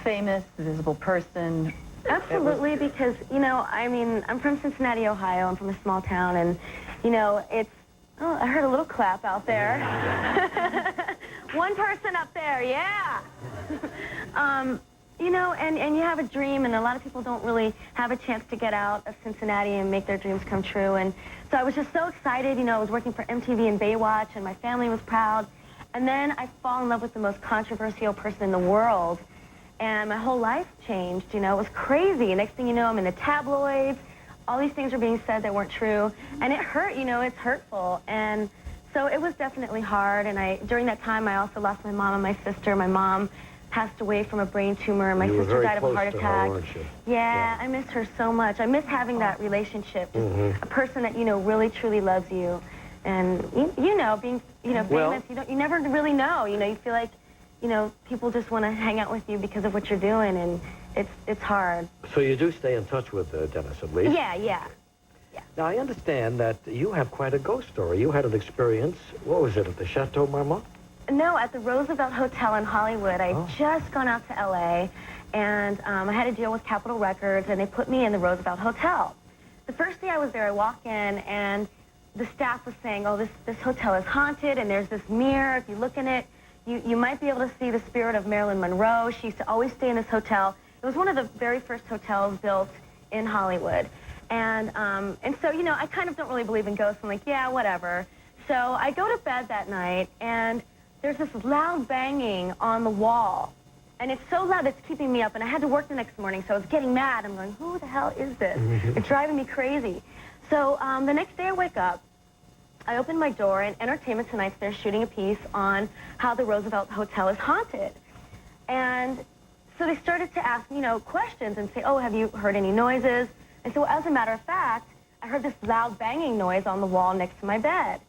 Speaker 1: famous, visible person.
Speaker 15: Absolutely, because, you know, I mean, I'm from Cincinnati, Ohio. I'm from a small town, and, you know, it's... Oh, I heard a little clap out there. One person up there, yeah. You know, and you have a dream, and a lot of people don't really have a chance to get out of Cincinnati and make their dreams come true. And so I was just so excited. You know, I was working for MTV and Baywatch, and my family was proud. And then I fall in love with the most controversial person in the world, and my whole life changed. You know, it was crazy. Next thing you know, I'm in the tabloids. All these things were being said that weren't true, and it hurt. You know, it's hurtful. And so it was definitely hard. And during that time, I also lost my mom and my sister. My mom passed away from a brain tumor, and my sister died of a heart attack. Yeah, I miss her so much. I miss having that relationship, just a person that, you know, really truly loves you. And you know, being, you know, famous, you never really know. You know, you feel like, you know, people just want to hang out with you because of what you're doing, and it's hard.
Speaker 3: So you do stay in touch with Dennis, at least?
Speaker 15: Yeah.
Speaker 3: Now, I understand that you have quite a ghost story. You had an experience, what was it, at the Chateau Marmont?
Speaker 15: No, at the Roosevelt Hotel in Hollywood. I'd just gone out to L.A., and I had a deal with Capitol Records, and they put me in the Roosevelt Hotel. The first day I was there, I walk in, and the staff was saying, oh, this hotel is haunted, and there's this mirror. If you look in it, you might be able to see the spirit of Marilyn Monroe. She used to always stay in this hotel. It was one of the very first hotels built in Hollywood. And so, you know, I kind of don't really believe in ghosts. I'm like, yeah, whatever. So I go to bed that night, and there's this loud banging on the wall. And it's so loud it's keeping me up, and I had to work the next morning, so I was getting mad. I'm going, who the hell is this? It's driving me crazy. So the next day I wake up, I open my door, and Entertainment Tonight's there shooting a piece on how the Roosevelt Hotel is haunted. And so they started to ask me, you know, questions and say, oh, have you heard any noises? And so as a matter of fact, I heard this loud banging noise on the wall next to my bed.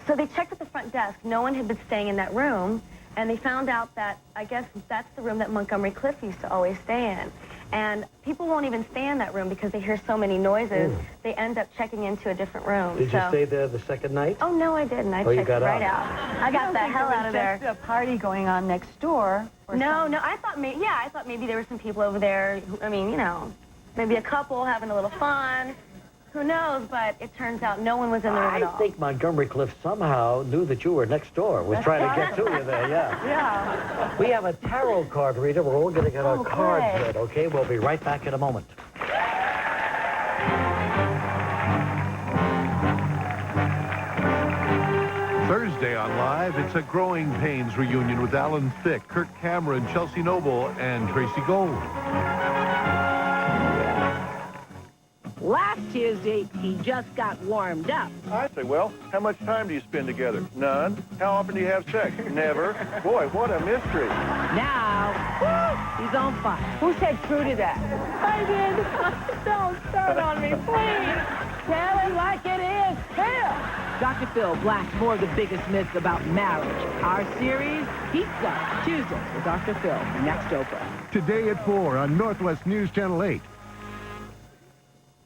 Speaker 15: So they checked at the front desk. No one had been staying in that room, and they found out that, I guess, that's the room that Montgomery Clift used to always stay in. And people won't even stay in that room because they hear so many noises. They end up checking into a different room.
Speaker 3: Did you stay there the second night?
Speaker 15: Oh, no, I didn't. I checked right out. I got the hell out of there.
Speaker 1: Just a party going on next door.
Speaker 15: No, I thought maybe there were some people over there. I mean, you know, maybe a couple having a little fun. Who knows? But it turns out no one was in the room at all.
Speaker 3: I think Montgomery Clift somehow knew that you were next door, was trying to get to you there,
Speaker 1: Yeah.
Speaker 3: We have a tarot card reader. We're all going to get our cards read, okay? We'll be right back in a moment.
Speaker 2: Thursday on Live, it's a Growing Pains reunion with Alan Thicke, Kirk Cameron, Chelsea Noble, and Tracy Gold.
Speaker 20: Last Tuesday, he just got warmed up.
Speaker 21: I say, well, how much time do you spend together? None. How often do you have sex? Never. Boy, what a mystery.
Speaker 20: Now, woo, he's on fire. Who said true to that?
Speaker 8: I did. Don't start on me, please. Tell it like it is, Phil.
Speaker 20: Dr. Phil blasts more of the biggest myths about marriage. Our series, Heat Up, Tuesday with Dr. Phil, next Oprah.
Speaker 16: Today at 4 on Northwest News Channel 8.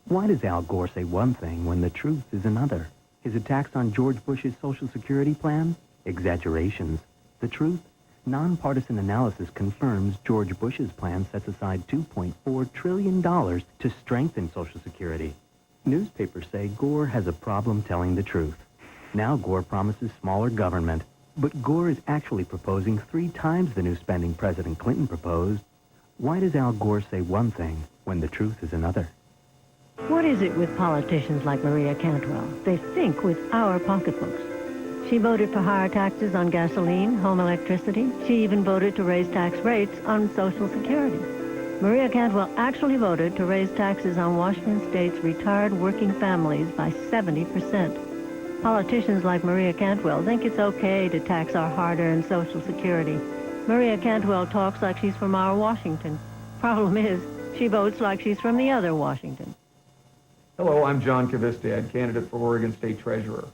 Speaker 22: Why does Al Gore say one thing when the truth is another? His attacks on George Bush's Social Security plan? Exaggerations. The truth? Nonpartisan analysis confirms George Bush's plan sets aside $2.4 trillion to strengthen Social Security. Newspapers say Gore has a problem telling the truth. Now Gore promises smaller government, but Gore is actually proposing 3 times the new spending President Clinton proposed. Why does Al Gore say one thing when the truth is another?
Speaker 4: What is it with politicians like Maria Cantwell? They think with our pocketbooks. She voted for higher taxes on gasoline, home electricity. She even voted to raise tax rates on Social Security. Maria Cantwell actually voted to raise taxes on Washington State's retired working families by 70%. Politicians like Maria Cantwell think it's okay to tax our hard-earned Social Security. Maria Cantwell talks like she's from our Washington. Problem is, she votes like she's from the other Washington.
Speaker 19: Hello, I'm John Kvistad, candidate for Oregon State Treasurer.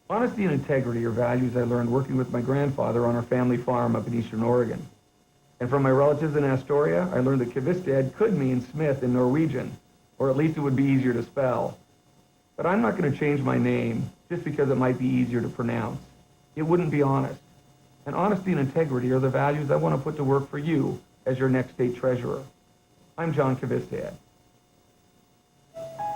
Speaker 19: Honesty and integrity are values I learned working with my grandfather on our family farm up in eastern Oregon. And from my relatives in Astoria, I learned that Kvistad could mean Smith in Norwegian, or at least it would be easier to spell. But I'm not going to change my name just because it might be easier to pronounce. It wouldn't be honest. And honesty and integrity are the values I want to put to work for you as your next state treasurer. I'm John Kvistad.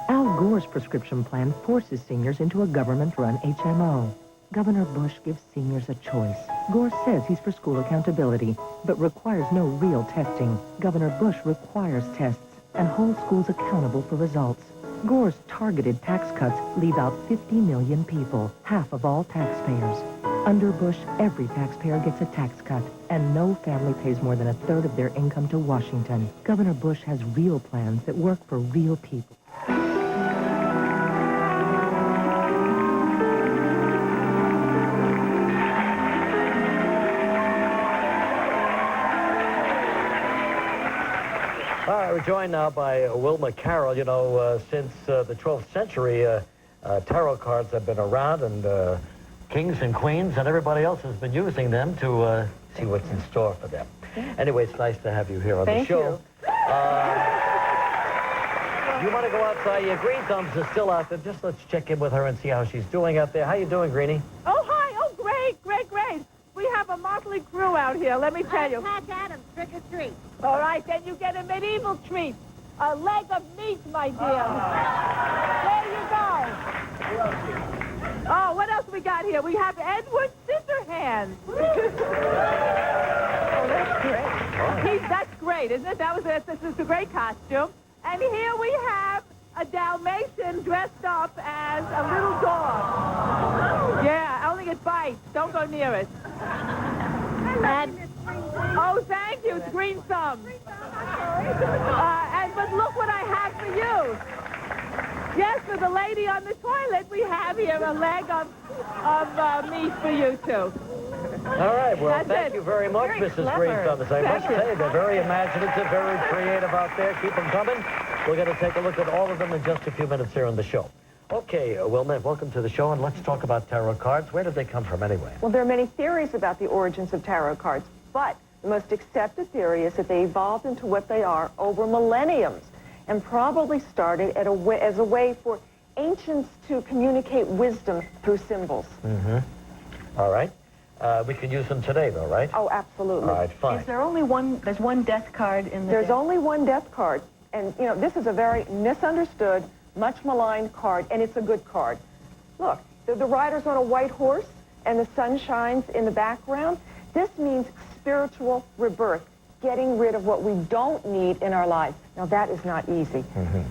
Speaker 7: Al Gore's prescription plan forces seniors into a government-run HMO. Governor Bush gives seniors a choice. Gore says he's for school accountability, but requires no real testing. Governor Bush requires tests and holds schools accountable for results. Gore's targeted tax cuts leave out 50 million people, half of all taxpayers. Under Bush, every taxpayer gets a tax cut, and no family pays more than 1/3 of their income to Washington. Governor Bush has real plans that work for real people.
Speaker 3: All right, we're joined now by Wilma Carroll. You know, since the 12th century, tarot cards have been around, and kings and queens and everybody else has been using them to see what's in store for them. Anyway, it's nice to have you here on the show. You want to go outside? Your Green Thumbs is still out there. Just let's check in with her and see how she's doing out there. How you doing, Greenie?
Speaker 8: Oh, hi. Oh, great, great, great. We have a motley crew out here, let me tell you.
Speaker 23: Patch Adams, trick or treat.
Speaker 8: All right, then you get a medieval treat. A leg of meat, my dear. There you go. Oh, what else we got here? We have Edward Scissorhands. Oh, that's great. That's great, isn't it? This is a great costume. And here we have a Dalmatian dressed up as a little dog. Yeah, only it bites. Don't go near it. Oh, thank you. It's Green Thumb. But look what I have for you. Yes, for the lady on the toilet, we have here a leg of meat for you, too.
Speaker 3: All right, well, thank you very much, Mrs. Green Thumbs. I must say, they're very imaginative, very creative out there. Keep them coming. We're going to take a look at all of them in just a few minutes here on the show. Okay, Wilma, welcome to the show, and let's talk about tarot cards. Where did they come from anyway?
Speaker 1: Well, there are many theories about the origins of tarot cards, but the most accepted theory is that they evolved into what they are over millenniums and probably started as a way for ancients to communicate wisdom through symbols.
Speaker 3: Mm-hmm. All right. We can use them today, though, right?
Speaker 1: Oh, absolutely.
Speaker 3: All right, fine.
Speaker 1: Is there only one, there's one death card in the There's only one death card. And, you know, this is a very misunderstood, much maligned card, and it's a good card. Look, the rider's on a white horse, and the sun shines in the background. This means spiritual rebirth, getting rid of what we don't need in our lives. Now, that is not easy.
Speaker 3: Mm-hmm.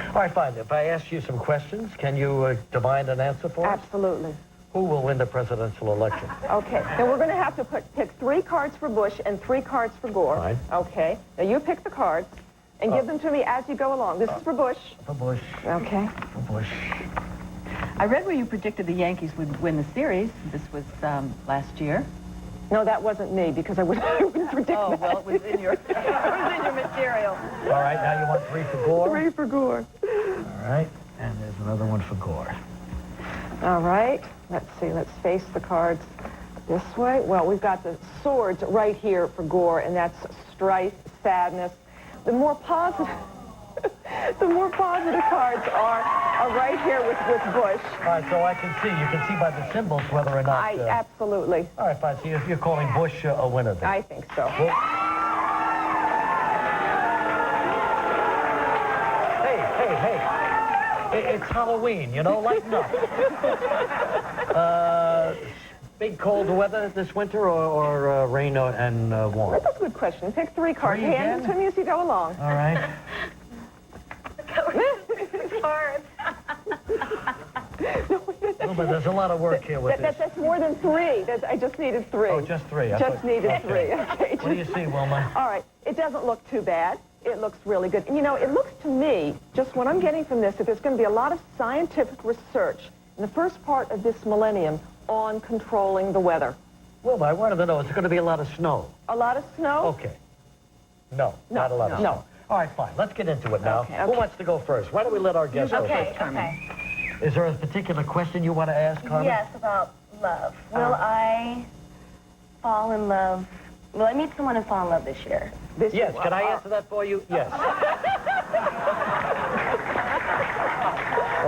Speaker 3: All right, fine. If I ask you some questions, can you divine an answer for us?
Speaker 1: Absolutely.
Speaker 3: Who will win the presidential election?
Speaker 1: Okay, then we're going to have to pick 3 cards for Bush and 3 cards for Gore.
Speaker 3: Fine.
Speaker 1: Okay, now you pick the cards and give them to me as you go along. This is for Bush.
Speaker 3: For Bush.
Speaker 1: Okay.
Speaker 3: For Bush.
Speaker 1: I read where you predicted the Yankees would win the series. This was last year. No, that wasn't me, because I wouldn't predict that. Oh, well, it was in your, material.
Speaker 3: All right, now you want 3 for Gore?
Speaker 1: 3 for Gore.
Speaker 3: All right, and there's another one for Gore.
Speaker 1: All right, let's see, let's face the cards this way. Well, we've got the swords right here for Gore, and that's strife, sadness. The more positive, cards are
Speaker 9: are right here with Bush.
Speaker 3: All right, so I can see. You can see by the symbols whether or not...
Speaker 9: Absolutely.
Speaker 3: All right, fine. So you're calling Bush a winner then?
Speaker 9: I think so.
Speaker 3: Well, hey. It's Halloween, you know, lighten up. Big cold weather this winter or rain and warm?
Speaker 9: That's a good question. Pick 3 cards.
Speaker 3: Three
Speaker 9: Hand them to me as you go along.
Speaker 3: All right.
Speaker 15: Cards.
Speaker 3: No, but there's a lot of work here with this.
Speaker 9: That's more than 3. I just needed 3.
Speaker 3: Oh, just 3.
Speaker 9: Just needed 3. Okay.
Speaker 3: What do you see, Wilma?
Speaker 9: All right. It doesn't look too bad. It looks really good. You know, it looks to me, just what I'm getting from this, that there's going to be a lot of scientific research in the first part of this millennium on controlling the weather.
Speaker 3: Wilma, I wanted to know, is there going to be a lot of snow?
Speaker 9: A lot of snow?
Speaker 3: Okay. No, not a lot of snow. All right, fine. Let's get into it now. Okay. Who wants to go first? Why don't we let our guests go first?
Speaker 15: Okay.
Speaker 3: Is there a particular question you want to ask, Carmen?
Speaker 15: Yes, about love. Will I fall in love? Will I meet someone and fall in love this year?
Speaker 3: Yes. Can I answer that for you? Yes.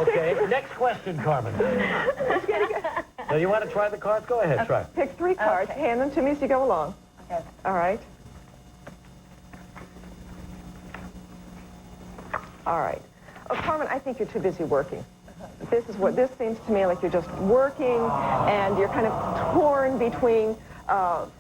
Speaker 3: Okay. Next question, Carmen. So you want to try the cards? Go ahead. Try.
Speaker 9: Pick 3 cards.
Speaker 15: Okay.
Speaker 9: Hand them to me as you go along.
Speaker 15: Okay.
Speaker 9: All right. All right. Oh, Carmen, I think you're too busy working. This seems to me like you're just working and you're kind of torn between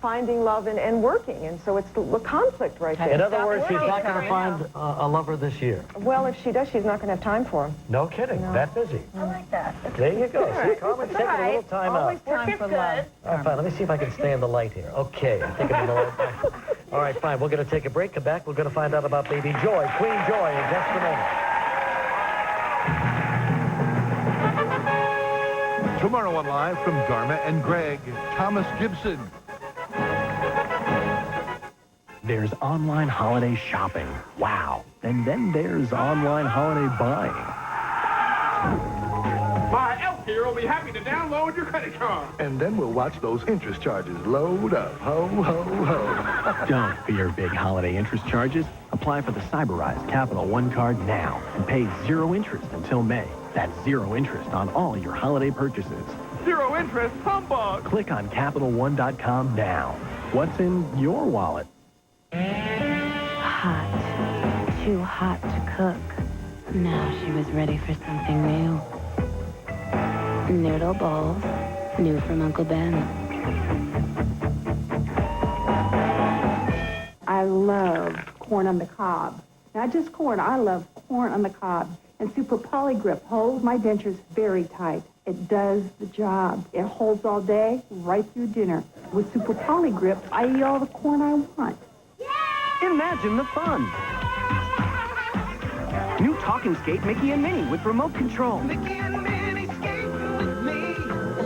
Speaker 9: finding love and working, and so it's the conflict right there.
Speaker 3: In other words, she's not going to find a lover this year.
Speaker 9: Well, if she does, she's not going to have time for him.
Speaker 3: No kidding.
Speaker 9: No.
Speaker 3: That busy.
Speaker 15: I like that.
Speaker 3: There you go. See, Carmen's taking a little time
Speaker 15: Always
Speaker 3: out.
Speaker 15: time for love.
Speaker 3: All right, fine. Let me see if I can stay in the light here. Okay, I think I'm in the light. All right, fine. We're going to take a break. Come back. We're going to find out about baby Joy, Queen Joy, in just a moment.
Speaker 2: Tomorrow on Live from Dharma and Greg, Thomas Gibson.
Speaker 17: There's online holiday shopping. Wow. And then there's online holiday buying.
Speaker 6: My elf here will be happy to download your credit card.
Speaker 21: And then we'll watch those interest charges load up. Ho, ho, ho.
Speaker 17: Don't fear big holiday interest charges. Apply for the Cyberized Capital One card now and pay 0 interest until May. That's 0 interest on all your holiday purchases.
Speaker 6: 0 interest, humbug.
Speaker 17: Click on CapitalOne.com now. What's in your wallet?
Speaker 13: Hot. Too hot to cook. Now she was ready for something new. Noodle bowls. New from Uncle Ben.
Speaker 11: I love corn on the cob. Not just corn, I love corn on the cob. And Super Polygrip holds my dentures very tight. It does the job. It holds all day, right through dinner. With Super Polygrip, I eat all the corn I want.
Speaker 22: Imagine the fun. New Talking Skate Mickey and Minnie with remote control.
Speaker 23: Mickey and Minnie skate with me.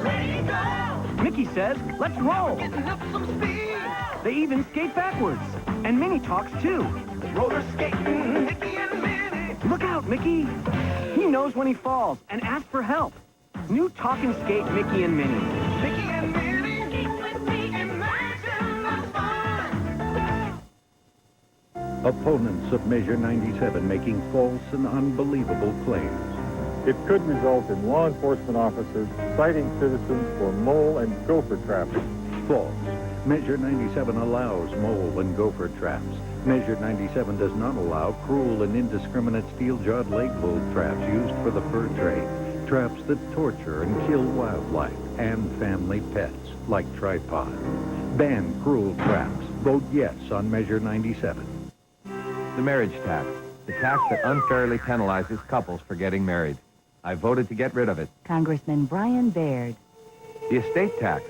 Speaker 23: Ready to go.
Speaker 22: Mickey says, let's roll.
Speaker 23: Getting up some speed.
Speaker 22: They even skate backwards. And Minnie talks too.
Speaker 23: Roller skating, Mickey and Minnie.
Speaker 22: Look out, Mickey. He knows when he falls and asks for help. New Talking Skate Mickey and Minnie.
Speaker 23: Mickey and Minnie, skate with me. Imagine the fun.
Speaker 14: Opponents of Measure 97 making false and unbelievable claims.
Speaker 24: It could result in law enforcement officers citing citizens for mole and gopher traps.
Speaker 14: False. Measure 97 allows mole and gopher traps. Measure 97 does not allow cruel and indiscriminate steel-jawed leg bolt traps used for the fur trade. Traps that torture and kill wildlife and family pets, like tripods. Ban cruel traps. Vote yes on Measure 97.
Speaker 25: The marriage tax. The tax that unfairly penalizes couples for getting married. I voted to get rid of it.
Speaker 12: Congressman Brian Baird.
Speaker 25: The estate tax.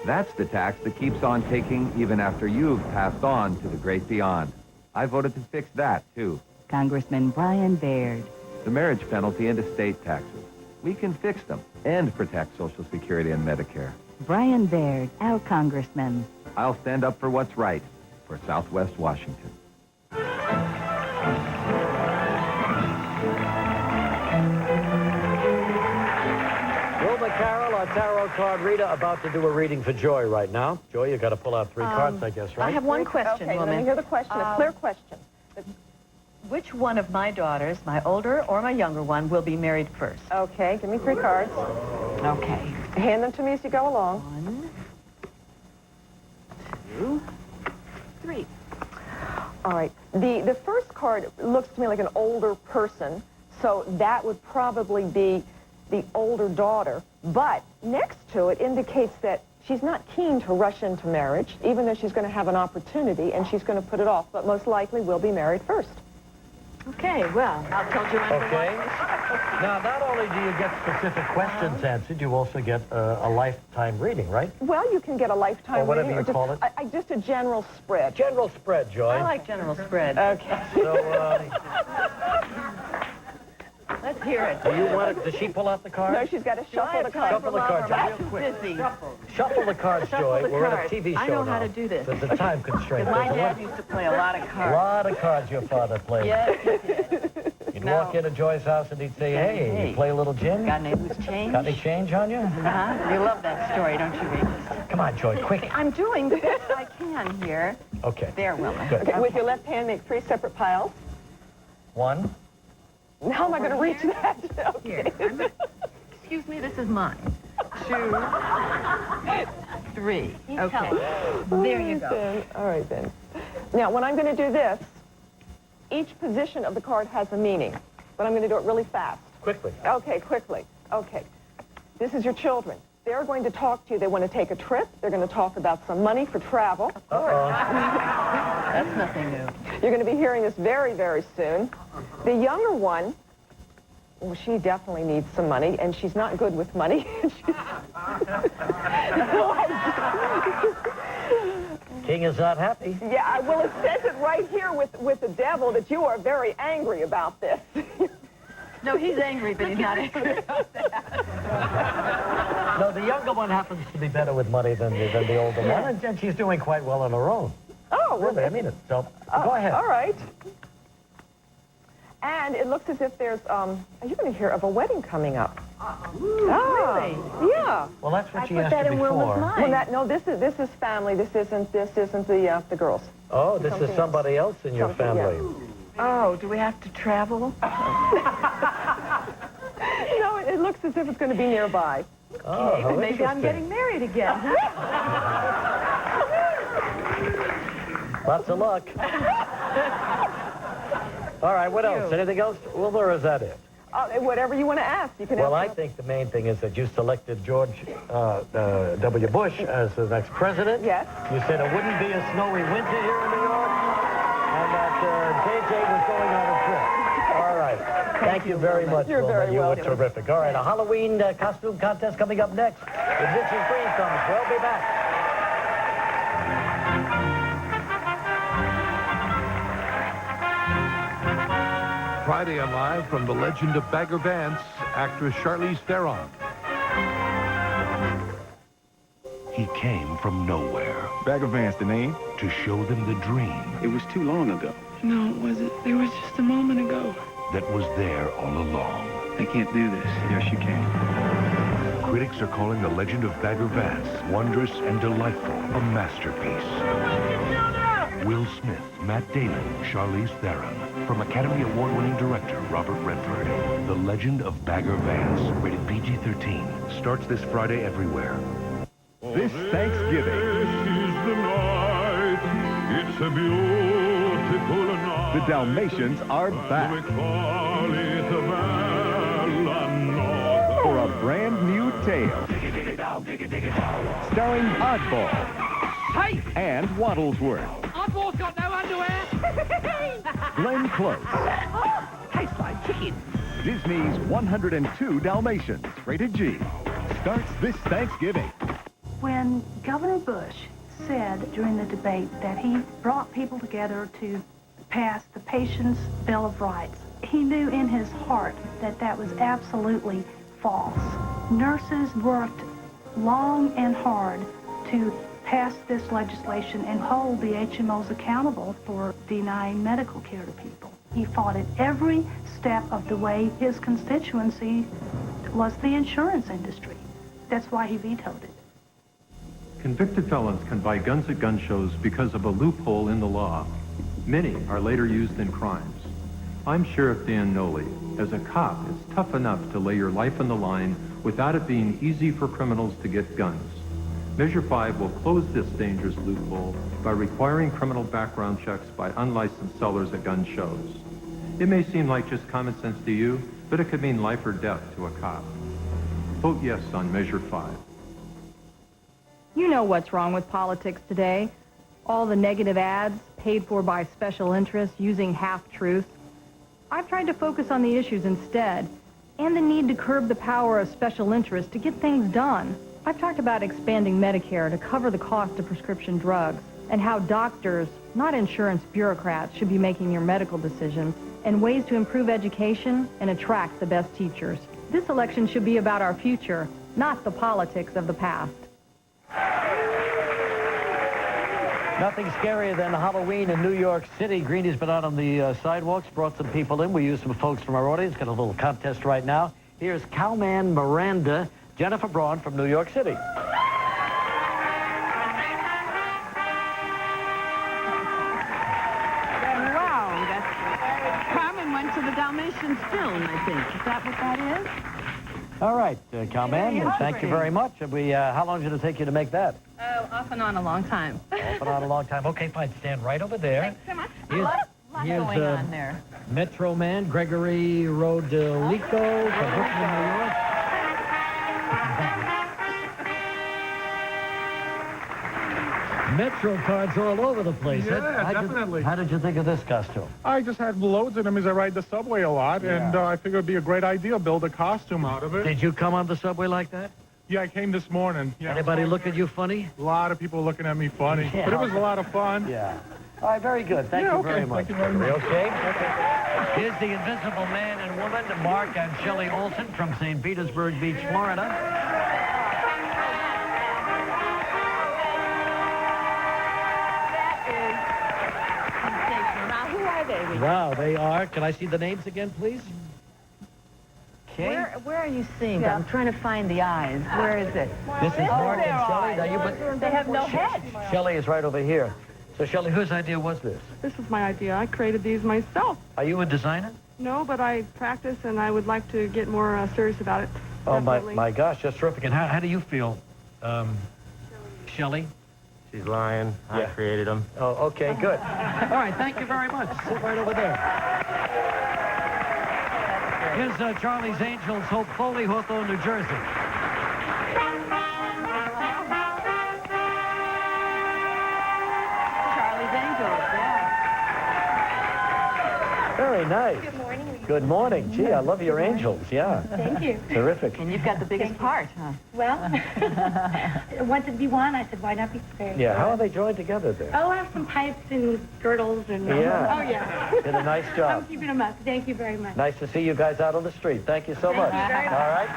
Speaker 25: That's the tax that keeps on taking even after you've passed on to the great beyond. I voted to fix that, too.
Speaker 12: Congressman Brian Baird.
Speaker 25: The marriage penalty and estate taxes. We can fix them and protect Social Security and Medicare.
Speaker 12: Brian Baird, our congressman.
Speaker 25: I'll stand up for what's right for Southwest Washington.
Speaker 3: Carol, our tarot card reader, about to do a reading for Joy right now. Joy, you got to pull out 3 cards, I guess, right?
Speaker 1: I have one question,
Speaker 9: Okay,
Speaker 1: woman.
Speaker 9: let me hear the question. A clear question.
Speaker 1: Which one of my daughters, my older or my younger one, will be married first?
Speaker 9: Okay, give me 3 cards.
Speaker 1: Okay.
Speaker 9: Hand them to me as you go along.
Speaker 1: 1, 2, 3.
Speaker 9: All right. The first card looks to me like an older person, so that would probably be the older daughter. But next to it indicates that she's not keen to rush into marriage, even though she's going to have an opportunity, and she's going to put it off, but most likely will be married first.
Speaker 1: Okay, well, I'll tell you
Speaker 3: Okay. Now, not only do you get specific questions answered, you also get a lifetime reading, right?
Speaker 9: Well, you can get a lifetime
Speaker 3: or whatever
Speaker 9: reading,
Speaker 3: you call it.
Speaker 9: Just a general spread.
Speaker 3: General spread, Joy.
Speaker 1: I like general spread.
Speaker 9: Okay.
Speaker 3: So,
Speaker 1: let's hear it.
Speaker 3: do you want it? Does she pull out the cards?
Speaker 9: No, she's got to shuffle the cards.
Speaker 3: Shuffle the cards, real quick.
Speaker 1: Busy.
Speaker 3: Shuffle the cards, Joy.
Speaker 1: the
Speaker 3: We're on a
Speaker 1: cards.
Speaker 3: TV show
Speaker 1: I know
Speaker 3: now.
Speaker 1: how to do this.
Speaker 3: There's a time constraint.
Speaker 1: My
Speaker 3: There's
Speaker 1: dad used to play a lot of
Speaker 3: a
Speaker 1: cards.
Speaker 3: lot of cards your father played.
Speaker 1: Yes.
Speaker 3: You'd walk into Joy's house and he'd say, hey, you play a little gin?
Speaker 1: Got any loose change?
Speaker 3: Got any change on you?
Speaker 1: Uh-huh. You love that story, don't you, Regis?
Speaker 3: Come on, Joy, quick.
Speaker 1: I'm doing the best I can here.
Speaker 3: Okay.
Speaker 1: There, Wilma.
Speaker 3: Good.
Speaker 9: Okay, with your left hand, make 3 separate piles.
Speaker 3: 1.
Speaker 9: How am I going to reach that?
Speaker 1: Here. Excuse me, this is mine. 2, 3. Okay. There you go.
Speaker 9: Then. All right, then. Now, when I'm going to do this, each position of the card has a meaning, but I'm going to do it really fast.
Speaker 3: Quickly.
Speaker 9: Okay, quickly. Okay. This is your children. They're going to talk to you. They want to take a trip. They're going to talk about some money for travel.
Speaker 1: That's nothing new.
Speaker 9: You're going to be hearing this very, very soon. The younger one, well, she definitely needs some money, and she's not good with money.
Speaker 3: King is not happy.
Speaker 9: Yeah, well, it says it right here with the devil that you are very angry about this.
Speaker 1: No, he's angry, but he's not angry about that.
Speaker 3: No, the younger one happens to be better with money than the older one, and she's doing quite well on her own.
Speaker 9: Oh,
Speaker 3: really? I mean it. So, go ahead.
Speaker 9: All right. And it looks as if there's, are you going to hear of a wedding coming up?
Speaker 1: Really?
Speaker 9: Yeah.
Speaker 3: Well, that's what she
Speaker 1: put
Speaker 3: asked
Speaker 1: that
Speaker 3: you
Speaker 1: in
Speaker 3: before.
Speaker 1: Wilma's mind.
Speaker 9: Well, this is family. This isn't the girls.
Speaker 3: Oh, this is somebody else in your
Speaker 9: Something,
Speaker 3: family.
Speaker 1: Oh, do we have to travel?
Speaker 9: No, it looks as if it's going to be nearby.
Speaker 3: Oh,
Speaker 1: Okay,
Speaker 3: how
Speaker 1: well, maybe I'm
Speaker 3: interesting.
Speaker 1: getting married again.
Speaker 3: Lots of luck. All right, what else? Anything else, Wilma, or is that it?
Speaker 9: Whatever you want to ask, you can
Speaker 3: Well, I
Speaker 9: ask.
Speaker 3: think the main thing is that you selected George W. Bush as the next president.
Speaker 9: Yes.
Speaker 3: You said it wouldn't be a snowy winter here in New York, and that JJ was going on a trip. All right. Thank you very much,
Speaker 9: You're
Speaker 3: Wilma.
Speaker 9: very
Speaker 3: You were
Speaker 9: welcome.
Speaker 3: terrific. All right, a Halloween costume contest coming up next. If Rich's Green comes, we'll be back.
Speaker 2: Friday on Live from the legend of Bagger Vance, actress Charlize Theron.
Speaker 5: He came from nowhere.
Speaker 10: Bagger Vance, the name?
Speaker 5: To show them the dream
Speaker 10: It was too long ago.
Speaker 16: No, it wasn't. It was just a moment ago.
Speaker 5: that was there all along.
Speaker 10: I can't do this. Yes, you can.
Speaker 5: Critics are calling The Legend of Bagger Vance wondrous and delightful, a masterpiece. Will Smith, Matt Damon, Charlize Theron. From Academy Award-winning director Robert Redford. The Legend of Bagger Vance, rated PG-13, starts this Friday everywhere.
Speaker 6: This Thanksgiving. It's a beautiful night.
Speaker 10: The Dalmatians are back. For a brand new tale. Starring Oddball.
Speaker 23: Hey!
Speaker 10: And Waddlesworth.
Speaker 23: Oddball's got no underwear!
Speaker 10: Glenn Close.
Speaker 23: Tastes like chicken.
Speaker 10: Disney's 102 Dalmatians, rated G. Starts this Thanksgiving.
Speaker 18: When Governor Bush said during the debate that he brought people together to pass the Patient's Bill of Rights, he knew in his heart that that was absolutely false. Nurses worked long and hard to pass this legislation and hold the HMOs accountable for denying medical care to people. He fought it every step of the way. His constituency was the insurance industry. That's why he vetoed it.
Speaker 20: Convicted felons can buy guns at gun shows because of a loophole in the law. Many are later used in crimes. I'm Sheriff Dan Noley. As a cop, it's tough enough to lay your life on the line without it being easy for criminals to get guns. Measure 5 will close this dangerous loophole by requiring criminal background checks by unlicensed sellers at gun shows. It may seem like just common sense to you, but it could mean life or death to a cop. Vote yes on Measure 5.
Speaker 4: You know what's wrong with politics today. All the negative ads paid for by special interests using half-truths. I've tried to focus on the issues instead, and the need to curb the power of special interests to get things done. I've talked about expanding Medicare to cover the cost of prescription drugs, and how doctors, not insurance bureaucrats, should be making your medical decisions, and ways to improve education and attract the best teachers. This election should be about our future, not the politics of the past.
Speaker 3: Nothing scarier than Halloween in New York City. Greeny's been out on the sidewalks, brought some people in. We used some folks from our audience. Got a little contest right now. Here's Cowman Miranda, Jennifer Braun from New York City.
Speaker 7: Wow, that's... Carmen went to the Dalmatians film, I think. Is that what that is?
Speaker 3: All right, Cowman, thank you very much. How long did it take you to make that?
Speaker 7: Oh, off and on a long time.
Speaker 3: Off and on a long time. Okay, fine. Stand right over there.
Speaker 7: Thanks so much.
Speaker 3: Here's
Speaker 7: going on there.
Speaker 3: Metro Man Gregory Rodelico from Brooklyn, New York. Metro cards all over the place.
Speaker 24: Yeah, definitely.
Speaker 3: How did you think of this costume?
Speaker 24: I just had loads of them as I ride the subway a lot, and I figured it'd be a great idea, build a costume out of it.
Speaker 3: Did you come on the subway like that?
Speaker 24: Yeah, I came this morning. Yeah.
Speaker 3: Anybody look at you funny?
Speaker 24: A lot of people looking at me funny, but it was a lot of fun.
Speaker 3: Yeah. All right, very good. Thank you very much.
Speaker 24: Thank you very much.
Speaker 3: Okay? Here's the Invisible Man and Woman, Mark and Shelley Olson from St. Petersburg Beach, Florida.
Speaker 7: Now, who are they?
Speaker 3: Wow, they are. Can I see the names again, please? Okay.
Speaker 1: Where are you seeing them? I'm trying to find the eyes. Where is it?
Speaker 3: This is Mark and Shelley. Now
Speaker 1: they have no head.
Speaker 3: Shelley is right over here. So, Shelley, whose idea was this?
Speaker 8: This was my idea. I created these myself.
Speaker 3: Are you a designer?
Speaker 8: No, but I practice, and I would like to get more serious about it.
Speaker 3: Oh, my gosh, that's terrific. And how do you feel, Shelley?
Speaker 15: She's lying. I created them.
Speaker 3: Oh, okay, good. All right, thank you very much. Sit right over there. Here's Charlie's Angels, Hope Foley, Hawthorne, New Jersey.
Speaker 1: Charlie's Angels, yeah.
Speaker 3: Very nice.
Speaker 19: Good morning.
Speaker 3: Good morning. Gee, I love your Angels, yeah.
Speaker 19: Thank you.
Speaker 3: Terrific.
Speaker 1: And you've got the biggest part, huh?
Speaker 19: Well, I wanted to be one. I said, why not be spared?
Speaker 3: Yeah, how are they joined together there?
Speaker 19: Oh, I have some pipes and girdles and...
Speaker 3: Yeah.
Speaker 19: Oh, yeah.
Speaker 3: Did a nice job.
Speaker 19: I'm keeping them up. Thank you very much.
Speaker 3: Nice to see you guys out on the street. Thank you so much.
Speaker 19: Thank you very much.
Speaker 3: All right.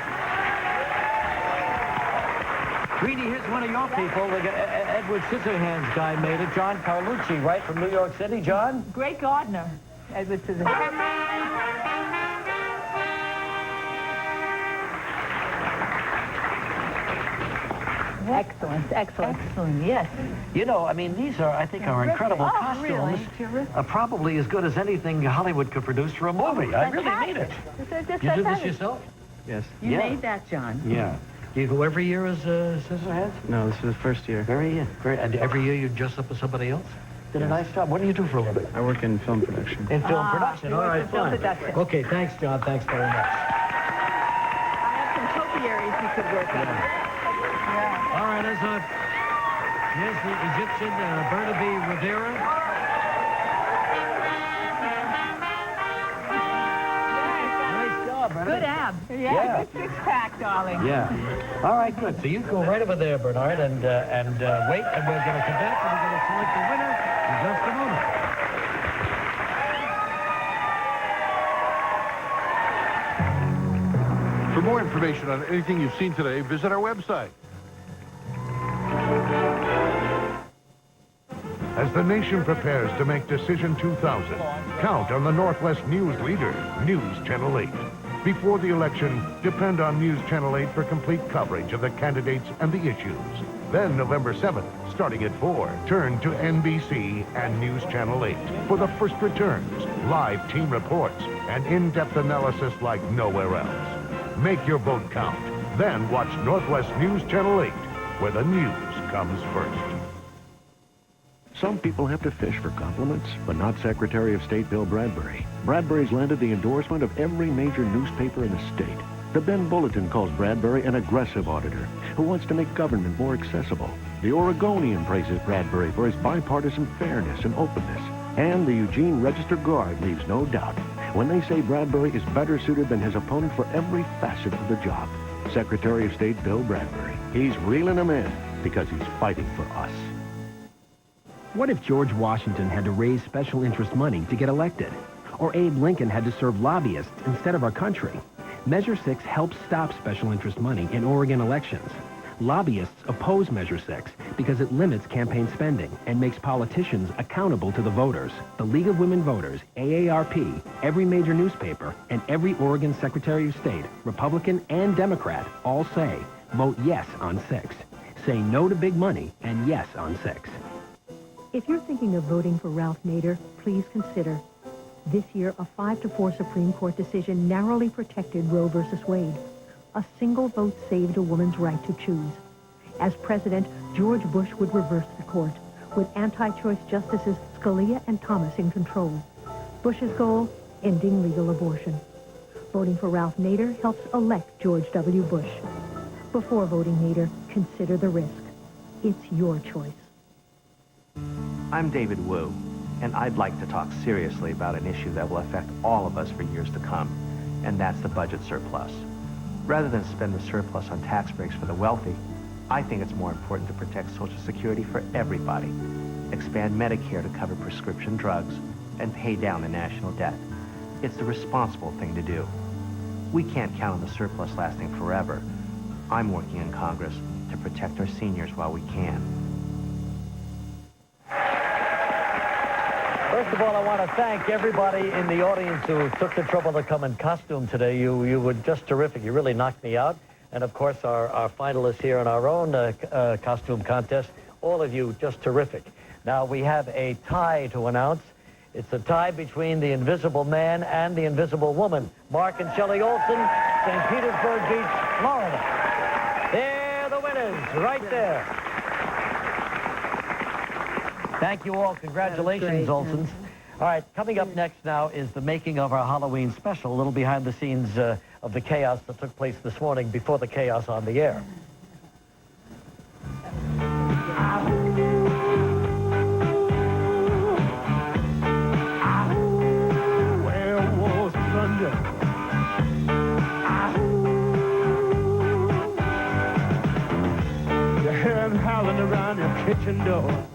Speaker 3: Greedy, here's one of your people. Edward Scissorhands guy made it. John Carlucci, right from New York City. John?
Speaker 1: Great gardener, Edward Scissorhands. Excellent, excellent, yes.
Speaker 3: You know, I mean, these are, I think, are incredible costumes.
Speaker 1: Really?
Speaker 3: Probably as good as anything Hollywood could produce for a movie. I really mean it. You do this yourself?
Speaker 15: Yes.
Speaker 1: You made that, John.
Speaker 3: Yeah. Do you go every year as Scissorhands?
Speaker 15: No, this is the first year.
Speaker 3: And every year you dress up as somebody else? Did a nice job. What do you do for a living?
Speaker 15: I work in film production.
Speaker 3: In film production. All right,
Speaker 1: film
Speaker 3: fine.
Speaker 1: production.
Speaker 3: Okay, thanks, John. Thanks very much.
Speaker 1: I have some topiaries you could work on.
Speaker 3: All right, here's the Egyptian Bernabe Rivera. Nice job, Bernabe.
Speaker 1: Good ab. Yeah, good six-pack, darling.
Speaker 3: Yeah. All right, good. So you go right over there, Bernard, and wait, and we're going to come back and we're going to select the winner in just a moment.
Speaker 2: For more information on anything you've seen today, visit our website.
Speaker 5: As the nation prepares to make Decision 2000, count on the Northwest News leader, News Channel 8.
Speaker 2: Before the election, depend on News Channel 8 for complete coverage of the candidates and the issues. Then November 7th, starting at 4, turn to NBC and News Channel 8 for the first returns, live team reports, and in-depth analysis like nowhere else. Make your vote count. Then watch Northwest News Channel 8, where the news comes first.
Speaker 11: Some people have to fish for compliments, but not Secretary of State Bill Bradbury. Bradbury's landed the endorsement of every major newspaper in the state. The Bend Bulletin calls Bradbury an aggressive auditor who wants to make government more accessible. The Oregonian praises Bradbury for his bipartisan fairness and openness. And the Eugene Register Guard leaves no doubt when they say Bradbury is better suited than his opponent for every facet of the job. Secretary of State Bill Bradbury. He's reeling them in because he's fighting for us.
Speaker 13: What if George Washington had to raise special interest money to get elected? Or Abe Lincoln had to serve lobbyists instead of our country? Measure 6 helps stop special interest money in Oregon elections. Lobbyists oppose Measure 6 because it limits campaign spending and makes politicians accountable to the voters. The League of Women Voters, AARP, every major newspaper, and every Oregon Secretary of State, Republican and Democrat, all say, vote yes on 6. Say no to big money and yes on 6.
Speaker 17: If you're thinking of voting for Ralph Nader, please consider. This year, a 5-4 Supreme Court decision narrowly protected Roe v. Wade. A single vote saved a woman's right to choose. As president, George Bush would reverse the court, with anti-choice justices Scalia and Thomas in control. Bush's goal, ending legal abortion. Voting for Ralph Nader helps elect George W. Bush. Before voting Nader, consider the risk. It's your choice.
Speaker 21: I'm David Wu, and I'd like to talk seriously about an issue that will affect all of us for years to come, and that's the budget surplus. Rather than spend the surplus on tax breaks for the wealthy, I think it's more important to protect Social Security for everybody, expand Medicare to cover prescription drugs, and pay down the national debt. It's the responsible thing to do. We can't count on the surplus lasting forever. I'm working in Congress to protect our seniors while we can.
Speaker 3: First of all, I want to thank everybody in the audience who took the trouble to come in costume today. You were just terrific. You really knocked me out. And, of course, our finalists here in our own costume contest, all of you just terrific. Now, we have a tie to announce. It's a tie between the Invisible Man and the Invisible Woman. Mark and Shelley Olsen, St. Petersburg Beach, Florida. They're the winners right there. Thank you all. Congratulations, Olsons. All right, coming up next now is the making of our Halloween special, a little behind the scenes of the chaos that took place this morning before the chaos on the air.
Speaker 23: Where was thunder? You heard howling around your kitchen door.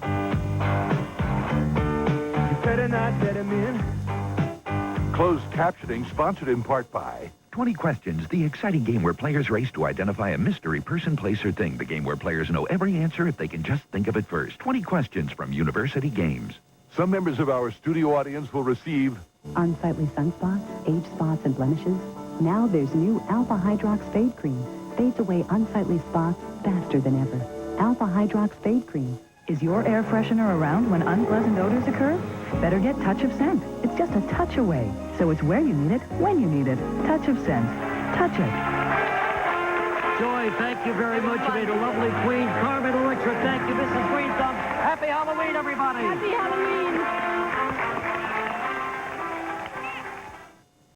Speaker 23: Better not let him in.
Speaker 5: Closed captioning sponsored in part by
Speaker 14: 20 Questions, the exciting game where players race to identify a mystery person, place, or thing. The game where players know every answer if they can just think of it first. 20 Questions from University Games.
Speaker 2: Some members of our studio audience will receive
Speaker 12: Unsightly sunspots, age spots, and blemishes. Now there's new Alpha Hydrox Fade Cream. Fades away unsightly spots faster than ever. Alpha Hydrox Fade Cream.
Speaker 22: Is your air freshener around when unpleasant odors occur? Better get Touch of Scent. It's just a touch away. So it's where you need it, when you need it. Touch of Scent. Touch it.
Speaker 3: Joy, thank you very much. You made a lovely queen, Carmen Electra.